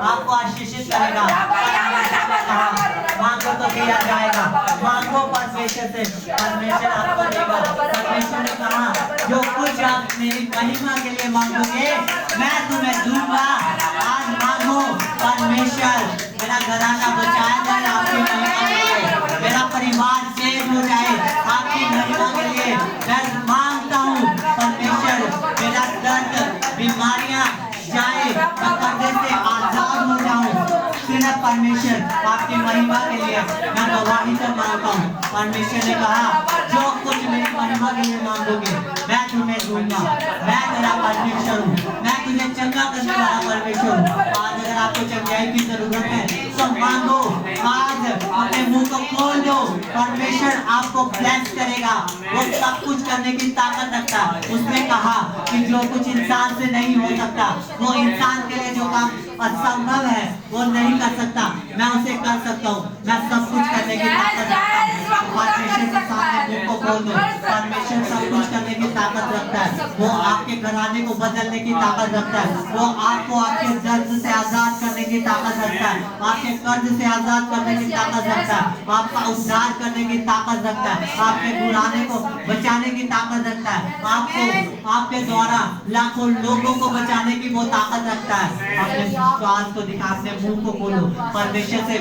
आपको आशीषित करेगा, मांगो तो दिया जाएगा, मांगो परमेश्वर से, परमेश्वर आपको देगा। परमेश्वर ने कहा जो कुछ आप आप मेरी महिमा के लिए मांगोगे मैं तुम्हें दूंगा। आज मांगो परमेश्वर मेरा घराना बचाया जाए आपकी महिमा के लिए, मेरा परिवार सेव हो जाए आपकी महिमा के लिए। मैं मांगता हूँ परमेश्वर मेरा दर्द बीमारियां जाए, मैं कर्जे से आजाद हो जाऊं। सिर्फ परमेश्वर आपकी महिमा के लिए मैं गवाही से मांगता हूँ। परमेश्वर ने कहा जो कुछ मेरी महिमा के लिए मांगोगे मैं तुम्हें दूंगा। मैं तेरा परमेश्वर हूँ, मैं तुझे चंगा करने वाला परमेश्वर हूँ। आज अगर आपको चंगाई की जरूरत है तो मांगो, आज अपने मुंह को खोल दो, परमेश्वर आपको ब्लेस करेगा। वो सब कुछ करने की ताकत रखता है। उसने कहा कि जो कुछ इंसान से नहीं हो सकता वो इंसान के लिए जो काम असंभव है वो नहीं कर सकता, मैं उसे कर सकता हूँ। मैं सब कुछ करने की ताकत रखता हूँ। परमेश्वर के सामने मुंह को खोल दो। परमेश्वर सब कुछ करने की ताकत रखता है। वो आपके घराने को बदलने की ताकत रखता है। वो आपको आपके दर्द से आजाद करने की ताकत रखता है, आपके कर्ज से आजाद करने की ताकत रखता है, आपका उद्धार करने की ताकत रखता है, आपके घराने को बचाने की ताकत रखता है, आपको आपके द्वारा लाखों लोगों को बचाने की वो ताकत रखता है। अपने विश्वास को दिखा, अपने मुंह को खोलो, परमेश्वर से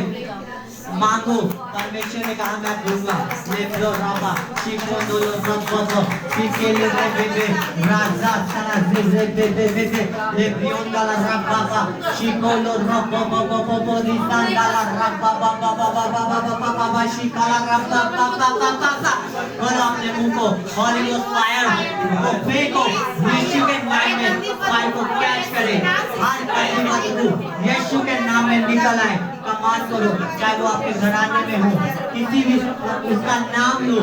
मांगो। परमेश्वर ने कहा मैं दूंगा। लेब्रो राबा शिको दोलो रब्बो शिकेले बेबे राजा सारा जे बे लेब्रियोन दाला रब्बा शिको लो रब्बो बो रिसान दाला रब्बा बा शिकाला रब्बा बोलो अपने मुंह को होली गॉस्ट फायर को फेंको। यीशु के नाम में फायर को कैच करे। हर कहीं मत यीशु के नाम में निकल आए। कमाल करो, चाहे वो आपके घराने में हो, किसी भी उसका नाम लो,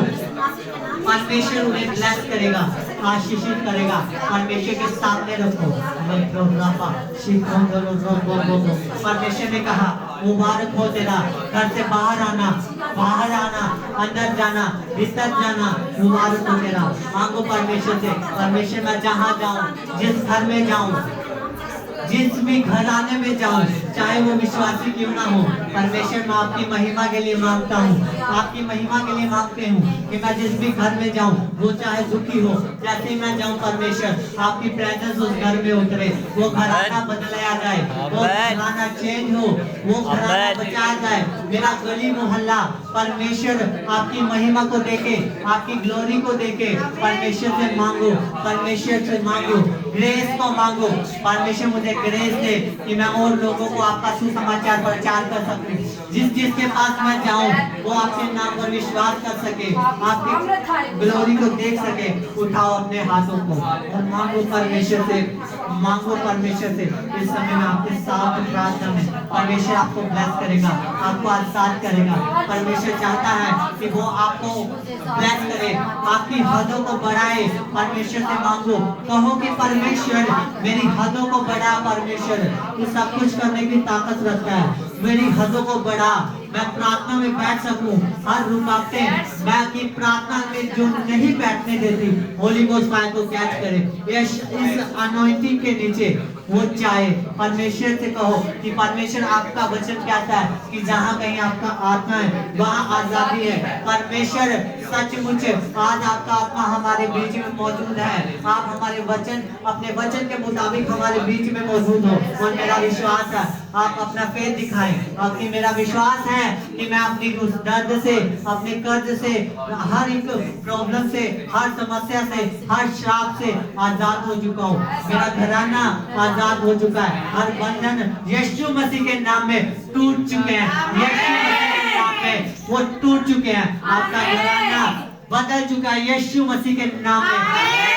परमेश्वर उन्हें ब्लेस करेगा, आशीषित करेगा। परमेश्वर के सामने रखो। परमेश्वर ने कहा मुबारक हो तेरा घर से बाहर आना, अंदर जाना, भीतर जाना, मुबारक हो तेरा। मांगो परमेश्वर से, परमेश्वर मैं जहाँ जाऊँ, जिस घर में जाऊँ, जिस भी घराने में जाऊं, चाहे वो विश्वासी क्यों ना हो, परमेश्वर मैं आपकी महिमा के लिए मांगता हूँ। आपकी महिमा के लिए मांगते हूँ कि मैं जिस भी घर में जाऊं, वो चाहे दुखी हो, जैसे ही मैं जाऊं परमेश्वर आपकी प्रेजेंस उस घर में उतरे, वो घराना बदलाया जाए, वो घराना चेंज हो, वो घराना बचाया जाए। मेरा गली मोहल्ला परमेश्वर आपकी महिमा को देखे, आपकी ग्लोरी को देखे। परमेश्वर से मांगो, परमेश्वर से मांगो, ग्रेस को मांगो। परमेश्वर मुझे ग्रेस दे कि मैं और लोगों को आपका सुसमाचार प्रचार कर सकूं। जिसके पास मैं जाऊं वो आपके नाम पर विश्वास कर सके, आपकी ग्लोरी को देख सके। उठाओ अपने हाथों को और मांगो परमेश्वर से, मांगो परमेश्वर से। इस समय में आपके साथ प्रार्थना में परमेश्वर आपको ब्लेस करेगा, आपको आशीर्वाद करेगा। परमेश्वर चाहता है कि वो आपको ब्लेस करे, आपकी हदों को बढ़ाए। परमेश्वर से मांगो, कहो कि परमेश्वर मेरी हदों को बढ़ा। परमेश्वर तू सब कुछ करने की ताकत रखता है, मेरी हदों को बढ़ा, मैं प्रार्थना में बैठ सकूं। हर रुकावटें मैं की प्रार्थना में जो नहीं बैठने देती, होली गोस्ट फायर को कैच करे। इस अनॉइंटिंग के नीचे वो चाहे परमेश्वर से कहो कि परमेश्वर आपका वचन कहता है कि जहाँ कहीं आपका आत्मा है वहाँ आजादी है। परमेश्वर सचमुच आज आपका आत्मा हमारे बीच में मौजूद है। आप हमारे वचन, अपने वचन के मुताबिक हमारे बीच में मौजूद हो। और मेरा विश्वास है आप अपना फेथ दिखाएं, क्योंकि मेरा विश्वास है कि मैं अपनी उस दर्द से, अपने कर्ज से, हर एक प्रॉब्लम से, हर समस्या से, हर श्राप से आजाद हो चुका हूँ। मेरा घराना आजाद हो चुका है। हर बंधन यीशु मसीह के नाम में टूट चुके हैं। यीशु मसीह के नाम में वो टूट चुके हैं। आपका घराना बदल चुका है यीशु मसीह के नाम में।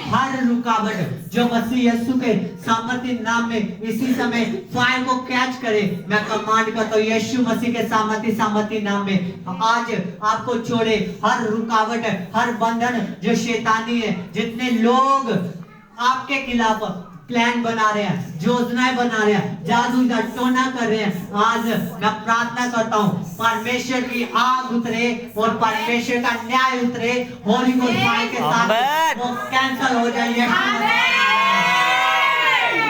हर रुकावट जो मसीह यीशु के सामर्थ्य नाम में इसी समय फायर को कैच करे, मैं कमांड करता हूँ यीशु मसीह के सामर्थ्य नाम में आज आपको छोड़े। हर रुकावट, हर बंधन जो शैतानी है, जितने लोग आपके खिलाफ प्लान बना रहे हैं, योजनाएं बना रहे हैं, जादू टोना कर रहे हैं, आज मैं प्रार्थना करता हूँ परमेश्वर की आग उतरे और परमेश्वर का न्याय उतरे। होली गोस्ट फायर के साथ वो कैंसल हो जाए।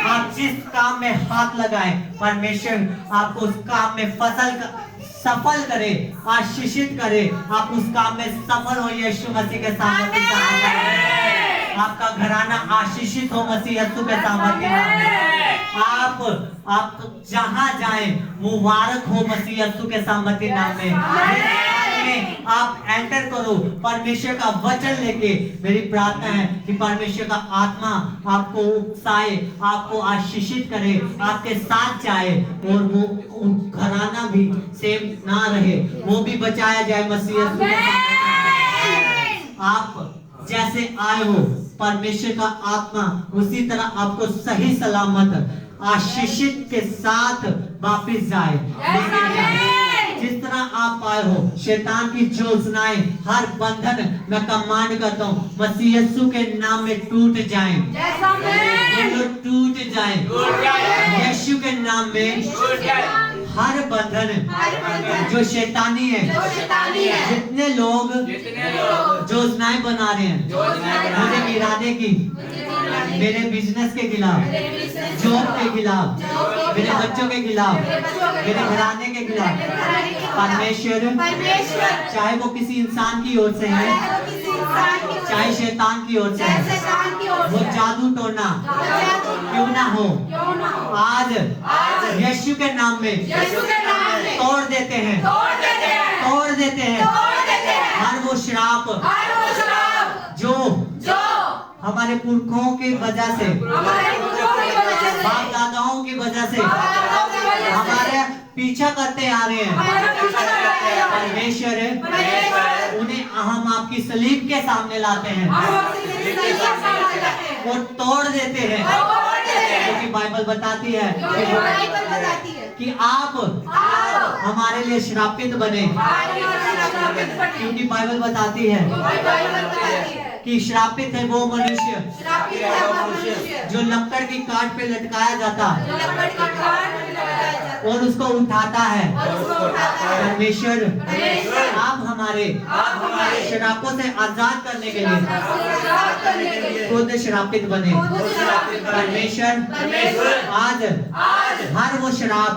आप जिस काम में हाथ लगाए परमेश्वर आपको उस काम में सफल करे, आशीषित करे। आप उस काम में सफल हो यीशु मसीह के सामने। आप आपका घराना आशीषित हो मसीह यीशु के सामर्थ्य नाम में। आप जहां जाएं मुबारक हो मसीह यीशु के सामर्थ्य नाम में। आप एंटर करो परमेश्वर का वचन लेके। मेरी प्रार्थना है कि परमेश्वर का आत्मा आपको उकसाए, आपको आशीषित करे, आपके साथ जाए और वो घराना भी सेम ना रहे, वो भी बचाया जाए मसीह यीशु के सामर्थ्य। आप जैसे आए हो परमेश्वर का आत्मा उसी तरह आपको सही सलामत आशीषित के साथ वापस जाए। जिस तरह आप आए हो शैतान की योजनाएं, हर बंधन मैं कमांड करता हूँ मसीह यीशु के नाम में टूट जाएं। टूट जाएं यीशु के नाम में। हर बंधन जो शैतानी है, जितने लोग योजनाएं बना रहे हैं मुझे गिराने की, मेरे बिजनेस के खिलाफ, जॉब के खिलाफ, मेरे बच्चों के खिलाफ, मेरे घराने के खिलाफ, परमेश्वर चाहे वो किसी इंसान की ओर से है, चाहे शैतान की ओर से है, वो जादू टोना क्यों ना हो, आज यीशु के नाम में तोड़ देते हैं, तोड़ देते हैं हर वो श्राप जो हमारे पुरखों की वजह से, बाप दादाओं की वजह से हमारे पीछा करते आ रहे हैं। परमेश्वर उन्हें हम आपकी सलीब के सामने लाते हैं और तोड़ देते हैं, क्योंकि बाइबल बताती है कि आप हमारे लिए श्रापित बने, क्योंकि बाइबल बताती है कि श्रापित है वो मनुष्य जो लकड़ की काट पे लटकाया जाता और उसको उठाता है। परमेश्वर आप हमारे श्रापों से आजाद करने के लिए खुद श्रापित बने। परमेश्वर आज हर वो श्राप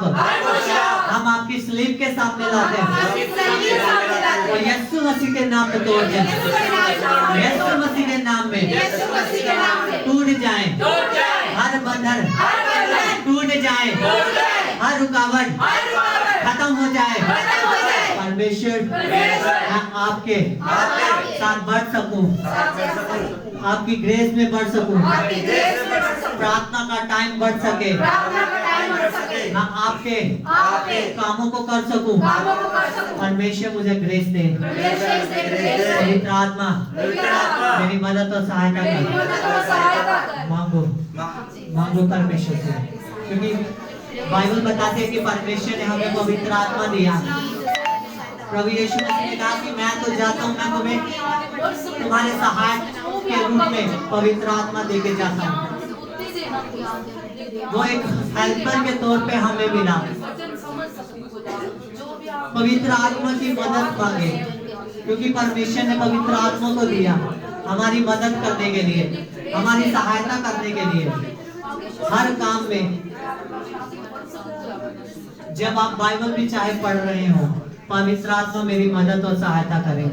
हम आपकी स्लीप के सामने लाते हैं और यीशु मसीह के नाम में तोड़ दें। यीशु मसीह के नाम में टूट जाए हर बंधन, टूट जाए हर रुकावट खत्म हो जाए। परमेश्वर मैं आपके साथ बढ़ सकूं, आपकी ग्रेस में बढ़ सकूं, प्रार्थना का टाइम बढ़ सके, मैं आपके कामों को कर सकूं। परमेश्वर मुझे ग्रेस दे, पवित्र आत्मा मेरी मदद और सहायता कर। मांगो परमेश्वर से, क्योंकि बाइबल बताते है कि परमेश्वर ने हमें पवित्र आत्मा दिया। प्रभु यीशु मसीह ने कहा कि मैं तो जाता हूँ, मैं तुम्हें तुम्हारे सहायक के रूप में पवित्र आत्मा देके जाता हूँ। वो एक हेल्पर के तौर पे हमें मिला। पवित्र आत्मा की मदद मांगे, क्योंकि परमेश्वर ने पवित्र आत्मा को दिया हमारी मदद करने के लिए, हमारी सहायता करने के लिए हर काम में। जब आप बाइबल भी चाहे पढ़ रहे हो, पवित्र आत्मा मेरी मदद और सहायता करे,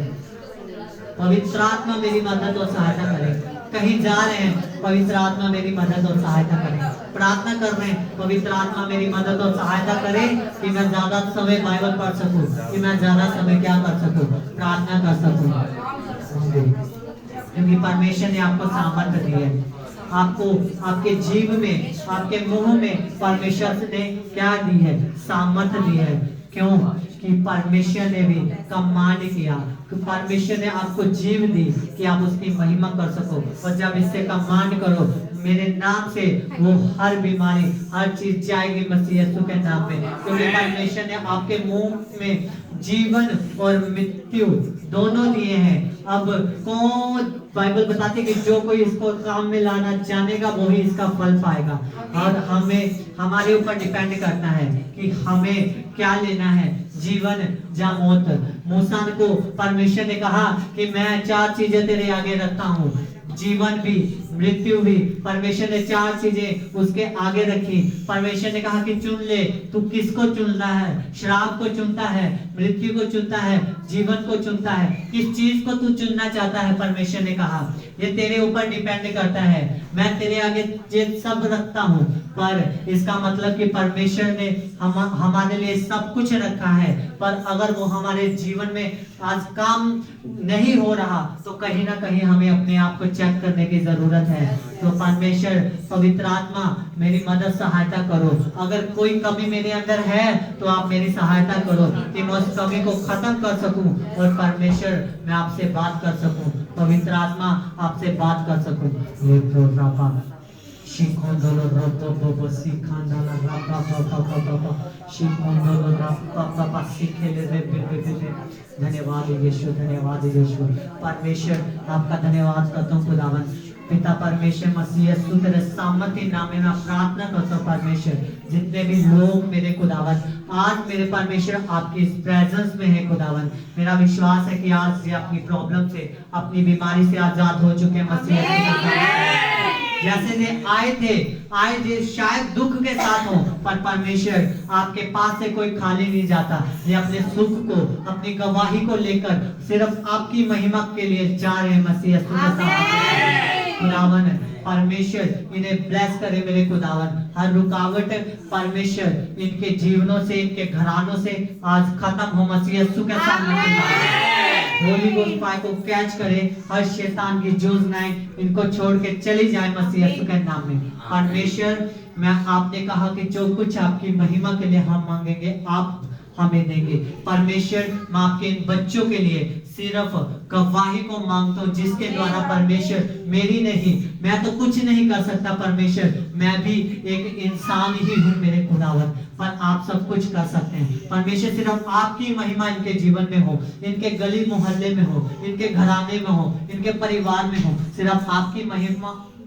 पवित्र आत्मा मेरी मदद और सहायता करे। कहीं जा रहे हैं, पवित्र आत्मा मेरी मदद और सहायता करे। प्रार्थना कर रहे हैं, पवित्र आत्मा मेरी मदद और सहायता करे कि मैं ज्यादा समय बाइबल पढ़ सकूं, कि मैं ज्यादा समय क्या कर सकूं, प्रार्थना कर सकूं, क्योंकि परमेश्वर ने आपको सामर्थ्य दी है। आपको आपके जीव में, आपके मुंह में परमेश्वर ने क्या दी है, सामर्थ्य दी है। क्यों? कि परमेश्वर ने भी कमांड किया, कि परमेश्वर ने आपको जीव दी कि आप उसकी महिमा कर सको। और जब इससे कमांड करो मेरे नाम से, वो हर बीमारी, हर चीज जाएगी मसीह यीशु के नाम में, क्योंकि परमेश्वर ने आपके मुंह में जीवन और मृत्यु दोनों दिए हैं। अब कौन, बाइबल बताती है कि जो कोई इसको काम में लाना जानेगा वो ही इसका फल पाएगा। और हमें हमारे ऊपर डिपेंड करना है कि हमें क्या लेना है, जीवन या मौत। मूसा को परमेश्वर ने कहा कि मैं 4 चीजें तेरे आगे रखता हूँ, जीवन भी, मृत्यु भी। परमेश्वर ने 4 चीजें उसके आगे रखी। परमेश्वर ने कहा कि चुन ले, तू किसको चुनना है? श्राप को चुनता है, मृत्यु को चुनता है, जीवन को चुनता है, किस चीज को तू चुनना चाहता है? परमेश्वर ने कहा ये तेरे ऊपर डिपेंड करता है, मैं तेरे आगे ये सब रखता हूँ। पर इसका मतलब कि परमेश्वर ने हमारे लिए सब कुछ रखा है, पर अगर वो हमारे जीवन में आज काम नहीं हो रहा तो कहीं ना कहीं हमें अपने आप को चेक करने की जरूरत है। तो परमेश्वर, पवित्र आत्मा मेरी मदद सहायता करो। अगर कोई कमी मेरे अंदर है तो आप मेरी सहायता करो कि मैं उस कमी को खत्म कर सकूं और परमेश्वर मैं आपसे बात कर सकूं, पवित्र आत्मा आपसे बात कर सकूं। धन्यवाद यीशु, धन्यवाद यीशु। परमेश्वर आपका धन्यवाद करता हूँ खुदावन। पिता परमेश्वर मसीह यीशु तेरे सामर्थ्य नाम में मैं प्रार्थना करता हूँ परमेश्वर, जितने भी लोग मेरे खुदावन आज मेरे परमेश्वर आपकी इस प्रेजेंस में है खुदावन, मेरा विश्वास है कि आज ये अपनी प्रॉब्लम से, अपनी बीमारी से आजाद हो चुके हैं मसीह यीशु। जैसे ये आए थे शायद दुख के साथ हो, पर परमेश्वर आपके पास से कोई खाली नहीं जाता। ये अपने सुख को, अपनी गवाही को लेकर सिर्फ आपकी महिमा के लिए जा रहे हैं मसीह यीशु के साथ। खुदावन परमेश्वर इन्हें ब्लेस करे मेरे खुदावन। हर रुकावट परमेश्वर इनके जीवनों से, इनके घरानों से आज खत्म हो मसीह यीशु के सामने। होली गोस्ट फायर को कैच करे, हर शैतान की योजनाएं इनको छोड़ के चली जाए मसीह यीशु के नाम में। परमेश्वर मैं आपने कहा कि जो कुछ आपकी महिमा के लिए हम मांगेंगे आप हमें देंगे। परमेश्वर मैं आपके इन बच्चों के लिए सिर्फ गवाही को मांगता हूँ, जिसके द्वारा परमेश्वर मेरी नहीं, मैं तो कुछ नहीं कर सकता परमेश्वर, मैं भी एक इंसान ही हूँ मेरे खुदावन, पर आप सब कुछ कर सकते हैं परमेश्वर। सिर्फ आपकी महिमा इनके जीवन में हो, इनके गली मोहल्ले में हो, इनके घराने में हो, इनके परिवार में हो, सिर्फ आपकी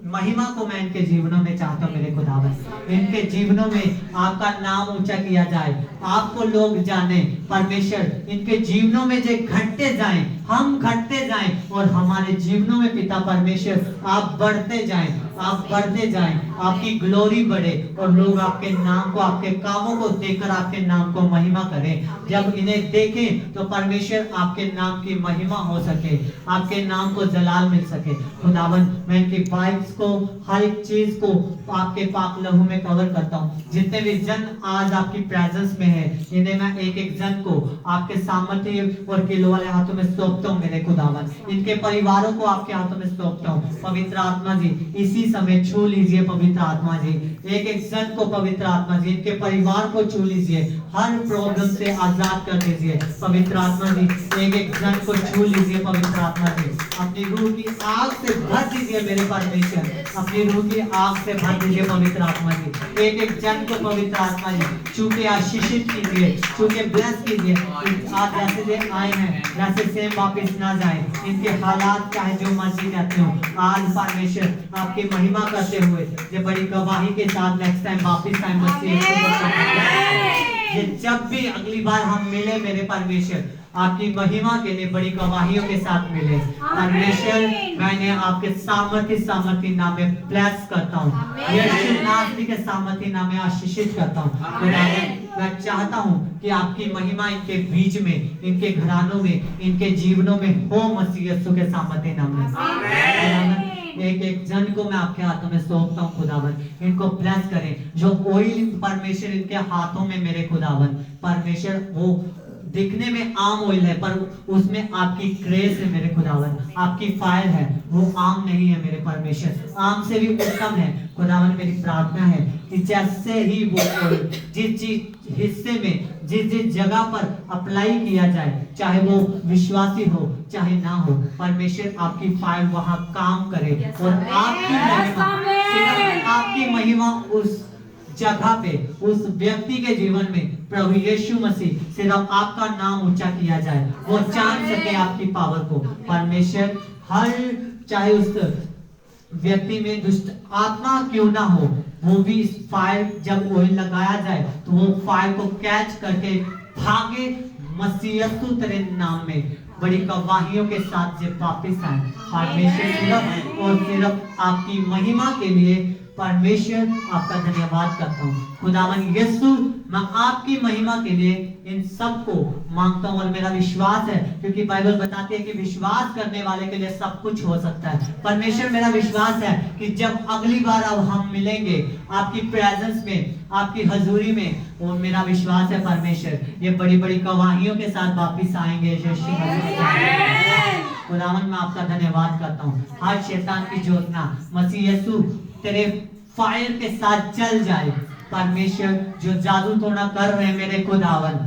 महिमा को मैं इनके जीवनों में चाहता हूँ मेरे खुदावन। इनके जीवनों में आपका नाम ऊंचा किया जाए, आपको लोग जाने परमेश्वर। इनके जीवनों में जो घटते जाएं, हम घटते जाएं और हमारे जीवनों में पिता परमेश्वर आप बढ़ते जाएं, आप बढ़ते जाएं, आपकी ग्लोरी बढ़े और लोग आपके नाम को, आपके कामों को देखकर आपके नाम को महिमा करें। जब इन्हें देखें तो परमेश्वर आपके नाम की महिमा हो सके, आपके नाम को जलाल मिल सके। खुदावन मैं इनकी वाइफ्स को, हर एक चीज को आपके पाक लहू में कवर करता हूँ। जितने भी जन आज आपकी प्रेजेंस में है, इन्हें मैं एक एक जन को आपके सामर्थ्य और किलो वाले हाथों में सौंपता हूँ मेरे खुदावन। इनके परिवारों को आपके हाथों में सौंपता हूँ। पवित्र आत्मा जी इसी समय छू लीजिए पवित्र आत्मा जी, एक एक जन को पवित्र आत्मा जी, इनके परिवार को छू लीजिए, हर प्रॉब्लम से आजाद कर दीजिए पवित्र आत्मा जी। एक एक जन को छू लीजिए पवित्र आत्मा जी, अपनी रूह की आग से भर दीजिए मेरे परमेश्वर, अपनी रूह की आग से भर दीजिए पवित्र आत्मा जी। एक एक जन को पवित्र आत्मा जी छू के आशीषित कीजिए, छू के ब्लेस कीजिए। आप जैसे जे आए हैं वैसे सेम वापस ना जाए, इनके हालात चाहे जो मर्जी कहते हो, आज परमेश्वर आपकी महिमा करते हुए ये बड़ी गवाही के साथ नेक्स्ट टाइम वापस टाइम ये जब भी अगली बार हम मिले मेरे परमेश्वर, आपकी महिमा के लिए बड़ी गवाहियों के साथ मिले परमेश्वर। मैंने आपके सामर्थ्य नाम में ब्लेस करता हूँ, यीशु नासरी के सामर्थ्य नाम में आशीषित करता हूँ। मैं चाहता हूँ कि आपकी महिमा इनके बीच में, इनके घरानों में, इनके जीवनों में हो मसीह यीशु के सामर्थ्य नाम में। एक एक जन को मैं आपके हाथों में सौंपता हूँ खुदावन, इनको ब्लेस करें। जो ऑयल परमेश्वर इनके हाथों में मेरे खुदावन परमेश्वर, वो दिखने में आम ऑयल है पर उसमें आपकी ग्रेस है मेरे खुदावन, आपकी फायर है, वो आम नहीं है मेरे परमेश्वर, आम से भी उत्तम है खुदावन। मेरी प्रार्थना है कि जैसे ही वो ऑयल जिस हिस्से में, जिस जगह पर अप्लाई किया जाए, चाहे वो विश्वासी हो चाहे ना हो, परमेश्वर आपकी फायर वहां काम करे और आपकी महिमा उस जगह पे, उस व्यक्ति के जीवन में प्रभु यीशु मसीह सिर्फ आपका नाम ऊंचा किया जाए, वो जान सके आपकी पावर को परमेश्वर। हर चाहे उस व्यक्ति में दुष्ट आत्मा क्यों ना हो, वो भी इस फायर जब ऑयल लगाया जाए तो वो फायर को कैच करके भागे मसीह यीशु तेरे नाम में। बड़ी गवाहियों के साथ जब वापिस आए। परमेश्वर सिर्फ और सिर्फ आपकी महिमा के लिए परमेश्वर आपका धन्यवाद करता हूँ। खुदावन यीशु, मैं आपकी महिमा के लिए इन सबको मांगता हूँ और मेरा विश्वास है, क्योंकि बाइबल बताती है कि विश्वास करने वाले के लिए सब कुछ हो सकता है। परमेश्वर, मेरा विश्वास है कि जब अगली बार अब हम मिलेंगे आपकी प्रेजेंस में, आपकी हजूरी में, वो मेरा विश्वास है परमेश्वर ये बड़ी बड़ी गवाहियों के साथ वापिस आएंगे। खुदावन, मैं आपका धन्यवाद करता हूँ। हर शैतान की योजना मसीह यीशु तेरे फायर के साथ चल जाए। परमेश्वर, जो जादू टोना कर रहे हैं मेरे खुदावन,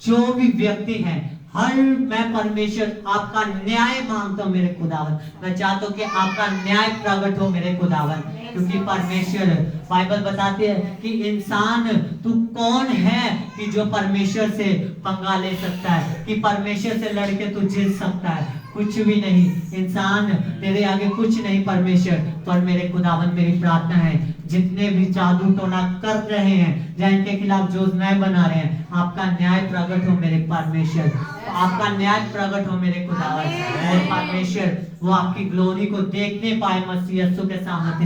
जो भी व्यक्ति हैं, हर मैं परमेश्वर आपका न्याय मांगता हूँ मेरे खुदावन। मैं चाहता हूँ कि आपका न्याय प्रकट हो मेरे खुदावन, क्योंकि परमेश्वर बाइबल बताती है कि इंसान तू कौन है कि जो परमेश्वर से पंगा ले सकता है, कि परमेश्वर से लड़के तू जीत सकता है। कुछ भी नहीं, इंसान तेरे आगे कुछ नहीं परमेश्वर। पर मेरे खुदावन, मेरी प्रार्थना है जितने भी जादू टोना कर रहे हैं, जिनके खिलाफ योजनाएं बना रहे हैं, आपका न्याय प्रकट हो मेरे परमेश्वर, आपका न्याय प्रकट हो मेरे खुदावन। और परमेश्वर वो आपकी ग्लोरी को देखने पाए मसीह यीशु के सामर्थ्य,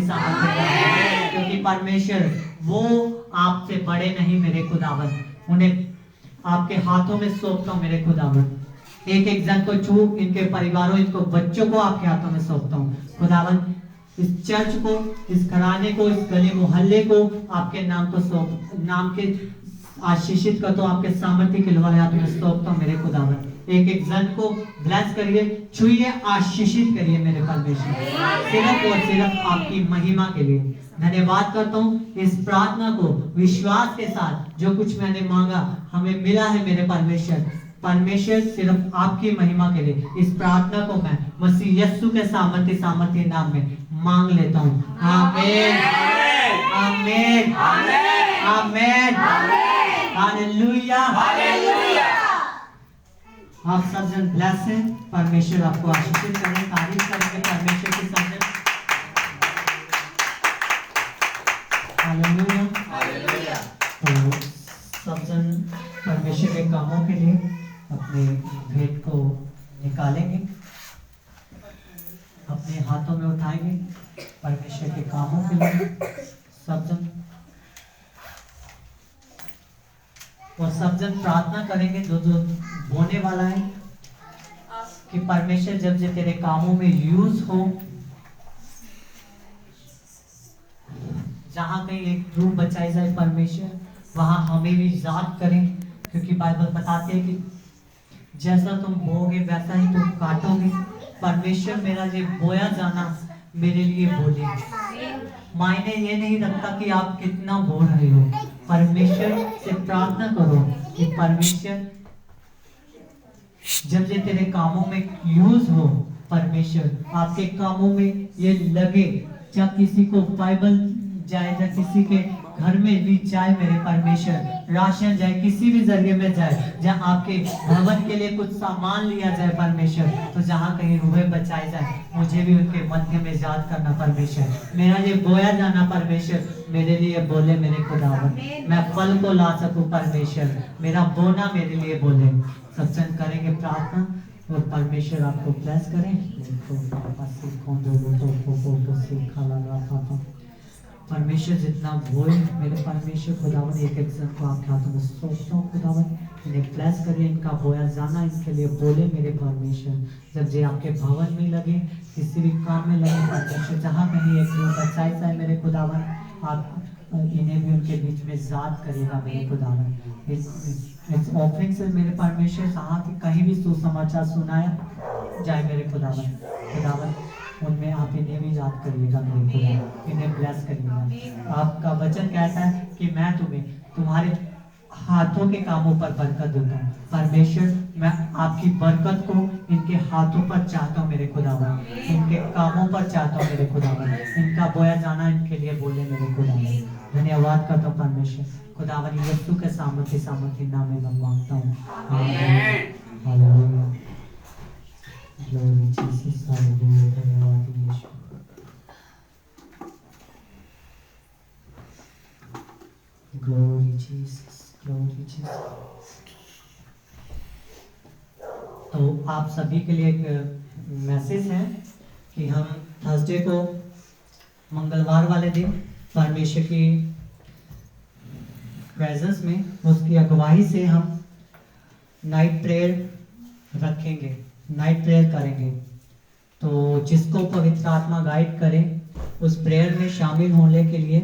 क्योंकि परमेश्वर वो आपसे बड़े नहीं मेरे खुदावन। उन्हें आपके हाथों में सौंपता हूँ मेरे खुदावन। एक एक जन को छू, इनके परिवारों, इनको बच्चों को आपके हाथों में सौंपता हूँ खुदावन। इस चर्च को, इस घराने को, इस गली मोहल्ले को आपके नाम तो सौंप, नाम के आशीषित कर तो आपके सामर्थ्य के लोहारे हाथ में सौंपता हूँ मेरे खुदावन। एक एक जन को ब्लेस करिए, छुइए, आशीषित करिए मेरे परमेश्वर, सिर्फ और सिर्फ आपकी महिमा के लिए। धन्यवाद करता हूँ इस प्रार्थना को विश्वास के साथ, जो कुछ मैंने मांगा हमें मिला है मेरे परमेश्वर। परमेश्वर, सिर्फ आपकी महिमा के लिए इस प्रार्थना को मैं मसीह यीशु के सामर्थ्य नाम में मांग लेता हूँ। आमीन, आमीन, आमीन, हालेलुया। आप सब जन ब्लेस हैं। परमेश्वर आपको आशीषित करें। तारीफ करेंगे परमेश्वर की सब जन। हालेलुया। तो सब जन परमेश्वर के कामों के लिए अपने भेंट को निकालेंगे, अपने हाथों में उठाएंगे परमेश्वर के कामों के लिए सब जन। और सब जन प्रार्थना करेंगे जो जो होने वाला है कि परमेश्वर जब जे तेरे कामों में यूज हो, जहां कहीं एक रूह बचाई जाए परमेश्वर, वहां हमें भी याद करें, क्योंकि बाइबल बताते हैं कि जैसा तुम बोओगे वैसा ही तुम काटोगे। परमेश्वर, मेरा ये बोया जाना मेरे लिए बोले, मायने ये नहीं रखता कि आप कितना बो रहे हो। परमेश्वर से प्रार्थना करो कि परमेश्वर जब ये तेरे कामों में यूज हो, परमेश्वर आपके कामों में ये लगे, जब किसी को बाइबल जाए, जब किसी के घर में भी जाए मेरे परमेश्वर, राशन जाए, किसी भी जरिए में जाए, जहाँ आपके भवन के लिए कुछ सामान लिया जाए परमेश्वर, तो जहाँ कहीं रूहें बचाई जाए, मुझे भी उनके मध्य में याद करना परमेश्वर। मेरा ये बोया जाना परमेश्वर मेरे लिए बोले मेरे खुदावन, मैं फल को ला सकूं परमेश्वर, मेरा बोना मेरे लिए बोले। सत्संग करेंगे प्रार्थना और परमेश्वर आपको ब्लेस करें। परमेश्वर जितना बोले मेरे परमेश्वर खुदावन, एक एक जन को आपके हाथों में सौंपता हूँ खुदावन, इन्हें ब्लेस करिए, इनका बोया जाना इनके लिए बोले मेरे परमेश्वर। जब जे आपके भवन में लगे, किसी भी काम में लगे परमेश्वर, जहाँ कहीं एक रूह बचाई जाए मेरे खुदावन, आप इन्हें भी उनके बीच में याद करेगा मेरे खुदावन। इस ऑफरिंग से मेरे परमेश्वर जहाँ की कहीं भी सुसमाचार सुनाया जाए मेरे खुदावन, उनमें आप इन्हें भी याद करिएगा मेरे खुदा, इन्हें ब्लेस करिएगा। आपका वचन कहता है कि मैं तुम्हें तुम्हारे हाथों के कामों पर बरकत देता हूँ परमेश्वर। मैं आपकी बरकत को इनके हाथों पर चाहता हूँ मेरे खुदावन, इनके कामों पर चाहता हूँ मेरे खुदावन, इनका बोया जाना इनके लिए बोले मेरे खुदावन। धन्यवाद करता हूँ परमेश्वर खुदावन, यीशु के सामर्थ्य नाम में मैं मांगता हूँ। हालेलुया। Glory Jesus, hallelujah, धन्यवाद यीशु। Glory Jesus, glory Jesus। तो आप सभी के लिए एक मैसेज है कि हम थर्सडे को मंगलवार वाले दिन परमेश्वर की प्रेजेंस में उसकी अगुवाई से हम नाइट प्रेयर रखेंगे, नाइट प्रेयर करेंगे। तो जिसको पवित्र आत्मा गाइड करे उस प्रेयर में शामिल होने के लिए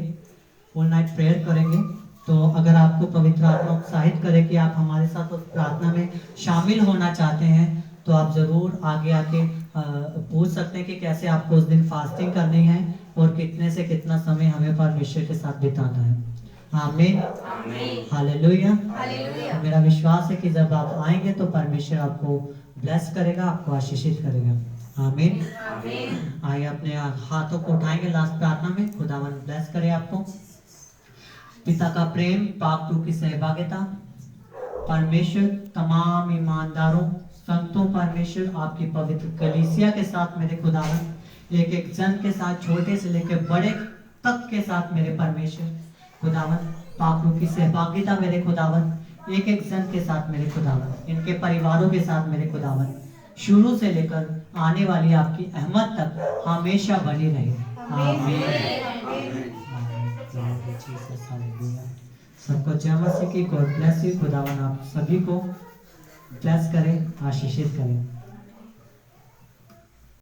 फुल नाइट प्रेयर करेंगे। तो अगर आपको पवित्र आत्मा उत्साहित करे कि आप हमारे साथ उस प्रार्थना में शामिल होना चाहते हैं तो आप ज़रूर आगे आके पूछ सकते हैं कि कैसे आपको उस दिन फास्टिंग करनी है और कितने से कितना समय हमें परमेश्वर के साथ बिताना है। आमीन, हालेलुया। हालेलुया। मेरा विश्वास है कि जब आप आएंगे तो परमेश्वर आपको ब्लेस करेगा, आपको आशीषित करेगा। आमीन। आइए अपने हाथों को उठाएंगे लास्ट प्रार्थना में। खुदावन ब्लेस करे आपको। पिता का प्रेम, पाक रूह की सहभागिता, परमेश्वर तमाम ईमानदारों संतों परमेश्वर आपकी पवित्र कलीसिया के साथ मेरे खुदावन, एक एक जन के साथ, छोटे से लेकर बड़े तक के साथ मेरे परमेश्वर खुदावन, पाक रूह की सहभागिता मेरे खुदावन, एक एक जन के साथ मेरे खुदावन, इनके परिवारों के साथ मेरे खुदावन, शुरू से लेकर आने वाली आपकी अहमद तक हमेशा बनी रहे। सबको जय मसीह की। God bless you. खुदावन आप सभी को ब्लेस करें, आशीषित करें।